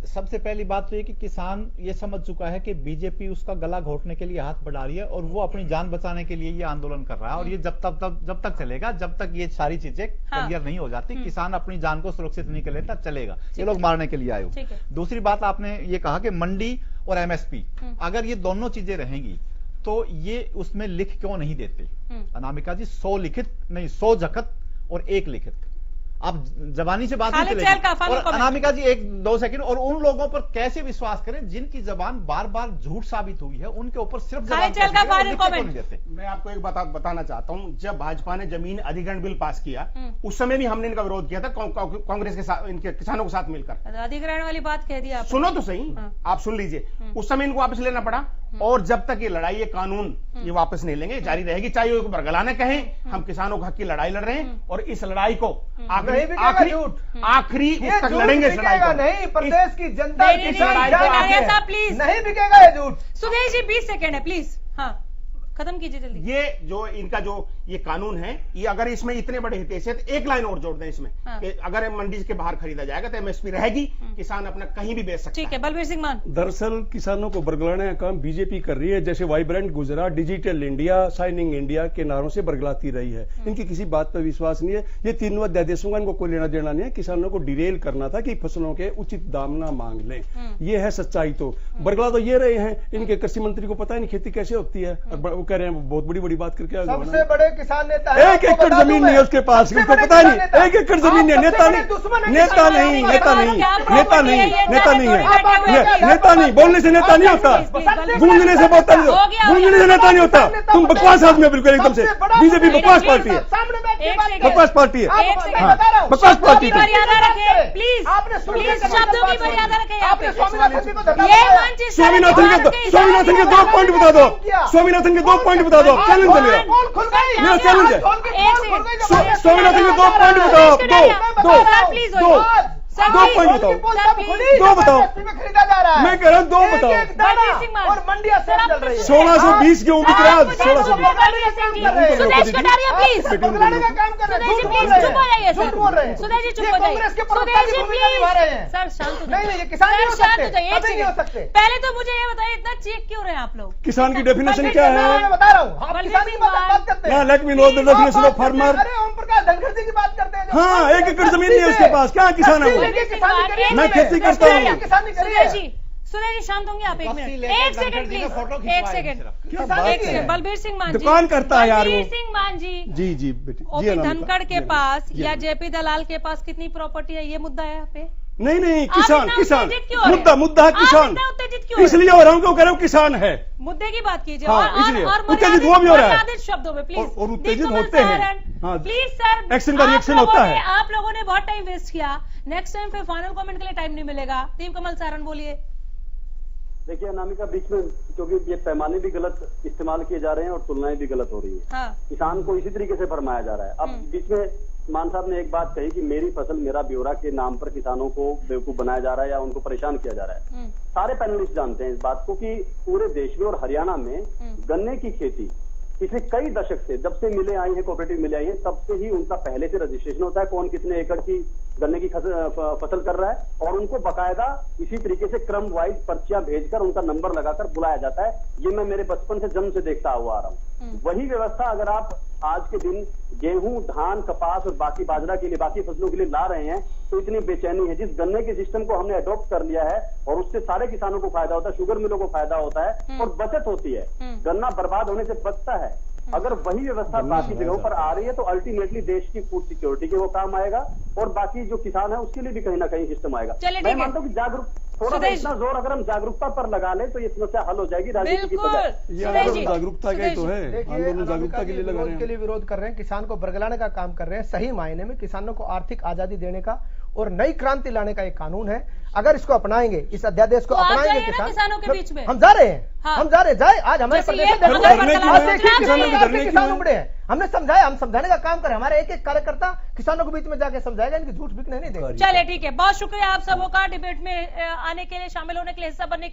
S12: सबसे पहली बात तो ये कि किसान ये समझ चुका है कि बीजेपी उसका गला घोटने के लिए हाथ बढ़ा रही है और वो अपनी जान बचाने के लिए ये आंदोलन कर रहा है, और ये जब तक चलेगा, जब तक ये सारी चीजें क्लियर नहीं हो जाती, किसान अपनी जान को सुरक्षित नहीं कर लेता, चलेगा। ये लोग मारने के लिए आए हो। दूसरी बात, आपने ये कहा कि मंडी और एमएसपी, अगर ये दोनों चीजें रहेंगी तो ये उसमें लिख क्यों नहीं देते? अनामिका जी, 100 लिखित नहीं, 100 जखत और 1 लिखित। आप जबानी से बात नहीं चलेगी। और अनामिका जी, 1-2 सेकंड, और उन लोगों पर कैसे विश्वास करें जिनकी जबान बार बार झूठ साबित हुई है, उनके ऊपर सिर्फ
S9: मैं आपको एक बताना चाहता हूं, जब भाजपा ने जमीन अधिग्रहण बिल पास किया, उस समय भी हमने इनका विरोध किया था, कांग्रेस के साथ, इनके किसानों के साथ मिलकर।
S2: अधिग्रहण वाली बात कह दी आपने।
S9: सुनो तो सही, आप सुन लीजिए। उस समय इनको वापस लेना पड़ा, और जब तक ये लड़ाई, ये कानून ये वापस नहीं लेंगे, जारी रहेगी, चाहे वो बरगलाना कहें। हम किसानों के हक की लड़ाई लड़ रहे हैं, और इस लड़ाई को आखिरी तक लड़ेंगे। इस लड़ाई को
S8: नहीं, प्रदेश की जनता की
S2: लड़ाई, प्लीज
S8: नहीं बिकेगा ये झूठ।
S2: सुदेश जी, 20 सेकंड है प्लीज। हाँ, खत्म कीजिए जल्दी।
S9: ये जो इनका जो ये कानून है, ये अगर इसमें इतने बड़े हित है, तो एक लाइन और जोड़ दें इसमें, कि अगर मंडी के बाहर खरीदा जाएगा तो एमएसपी रहेगी, किसान अपना कहीं भी बेच सकता है।
S2: ठीक है, बलबीर सिंह मान।
S10: दरअसल किसानों को बरगलाने का काम बीजेपी कर रही है, जैसे vibrant Gujarat, digital India, shining India के नारों से बरगलाती रही है। इनकी किसी बात पर विश्वास नहीं है। ये तीनों अध्यादेशों का इनको कोई लेना देना नहीं है। किसानों को डिरेल करना था कि फसलों के उचित दाम ना मांग लें, ये है सच्चाई। तो बरगला तो ये रहे हैं, इनके कृषि मंत्री को पता ही नहीं खेती कैसे होती है, और वो कह रहे हैं बहुत बड़ी बात करके।
S8: सबसे बड़े किसान नेता
S10: 1 एकड़ जमीन नहीं है उसके पास, उसको पता नहीं। 1 एकड़ जमीन नहीं है, नेता नहीं, नेता नहीं, नेता नहीं, नेता नहीं, नेता नहीं है, नेता नहीं। बोलने से नेता नहीं होता, गूंजने से बोलता नहीं, गूंजने से नेता नहीं होता। तुम बकवास आदमी हो बिल्कुल, एकदम से। बीजेपी बकवास पार्टी है, बकवास पार्टी है, बकवास पार्टी है।
S2: प्लीज शब्दों की मर्यादा रखें।
S10: स्वामीनाथन के 2 पॉइंट बता दो, स्वामीनाथन के 2 पॉइंट बता दो। चैलेंज है मेरा, चैलेंज है। स्वामीनाथन के 2 पॉइंट बताओ, 2 पॉइंट बताओ, 2 बताओ। मैं कह रहा हूँ 2 बताओ।
S8: और मंडिया चल रही है,
S10: 1620 गेहूं बिक रहा है, 1620।
S2: सुदेश कटारिया प्लीज,
S8: बरगलाने का काम कर रहे हैं,
S2: चुप हो जाइए सर।
S8: बोल रहे हैं
S2: सुदेश जी, चुप हो जाइए। सुदेश जी प्लीज, सर शांत हो जाइए।
S8: नहीं, ये किसान नहीं हो सकते।
S2: पहले तो मुझे ये बताइए, इतना चेक क्यों रहे हैं आप लोग?
S10: किसान की डेफिनेशन क्या है?
S8: मैं बता रहा हूँ, आप किसान की बात करते हैं।
S10: Let me know the definition of farmer.
S8: अरे ओम प्रकाश धनखड़ जी की बात करते हैं।
S10: हाँ, 1 एकड़ जमीन नहीं है उसके पास, क्या किसान है वो? मैं खेती करता हूँ।
S2: सुदेश जी शांत होंगे आप? 1 minute, 1 second please, 1 second. Balbir Singh मान जी,
S10: दुकान करता है यार वो।
S2: बलबीर सिंह मान जी,
S10: जी बेटी,
S2: ओपी धनखड़ के पास या जेपी दलाल के पास कितनी प्रॉपर्टी है, ये मुद्दा है यहाँ पे?
S10: नहीं, किसान मुद्दा है किसान, इसलिए हो रहा हूँ, क्यों कह रहा हूँ किसान है।
S2: मुद्दे की बात कीजिए।
S10: हाँ,
S2: और
S10: उत्तेजित वो भी हो रहा है
S2: शब्दों में प्लीज,
S10: और उत्तेजित होते हैं।
S2: प्लीज सर,
S10: एक्शन का रिएक्शन होता है।
S2: आप लोगों ने बहुत टाइम वेस्ट किया, नेक्स्ट टाइम फिर फाइनल कमेंट के लिए टाइम नहीं मिलेगा। दीपकमल सारण बोलिए।
S11: देखिए अनामिका, बीच में क्योंकि ये पैमाने भी गलत इस्तेमाल किए जा रहे हैं और तुलनाएं भी गलत हो रही है।
S2: हाँ।
S11: किसान को इसी तरीके से फरमाया जा रहा है। अब बीच में मान साहब ने एक बात कही कि मेरी फसल मेरा ब्यौरा के नाम पर किसानों को बेवकूफ बनाया जा रहा है या उनको परेशान किया जा रहा है। सारे पैनलिस्ट जानते हैं इस बात को कि पूरे देश में और हरियाणा में गन्ने की खेती पिछले कई दशक से, जब से मिले आई है, कोऑपरेटिव मिले आई है, तब से ही उनका पहले से रजिस्ट्रेशन होता है कौन कितने एकड़ की गन्ने की फसल कर रहा है और उनको बकायदा इसी तरीके से क्रम वाइज पर्चियां भेजकर उनका नंबर लगाकर बुलाया जाता है। ये मैं मेरे बचपन से जन्म से देखता हुआ आ रहा हूँ। वही व्यवस्था अगर आप आज के दिन गेहूं, धान, कपास और बाकी बाजरा के लिए, बाकी फसलों के लिए ला रहे हैं तो इतनी बेचैनी है। जिस गन्ने के सिस्टम को हमने अडॉप्ट कर लिया है और उससे सारे किसानों को फायदा होता है, शुगर मिलों को फायदा होता है और बचत होती है, गन्ना बर्बाद होने से बचता है। अगर वही व्यवस्था बाकी जगहों पर आ रही है तो अल्टीमेटली देश की फूड सिक्योरिटी के वो काम आएगा और बाकी जो किसान है उसके लिए भी कहीं ना कहीं सिस्टम आएगा। मैं मानता हूँ कि थोड़ा सा इतना जोर अगर हम जागरूकता पर लगा ले तो ये समस्या हल हो जाएगी राजनीति की बजाय।
S10: ये आंदोलन जागरूकता का ही तो है, आंदोलन जागरूकता के लिए लगा रहे हैं,
S8: के लिए विरोध कर रहे हैं, किसान को बरगलाने का काम कर रहे हैं। सही मायने में किसानों को आर्थिक आजादी देने का और नई क्रांति लाने का एक कानून है। अगर इसको अपनाएंगे, इस अध्यादेश को अपनाएंगे
S2: किसानों के बीच में,
S8: हम जा रहे हैं, हम जा रहे हैं, जाए। आज हमारे प्रदेश में किसान उमड़े हैं, हमने समझाया, हम समझाने का काम करें। हमारे एक एक कार्यकर्ता किसानों के बीच में जाके समझाएगा, इनकी झूठ बिकने नहीं देगा।
S2: चलिए ठीक है, बहुत शुक्रिया आप सबों का डिबेट में आने के लिए, शामिल होने के लिए, हिस्सा बनने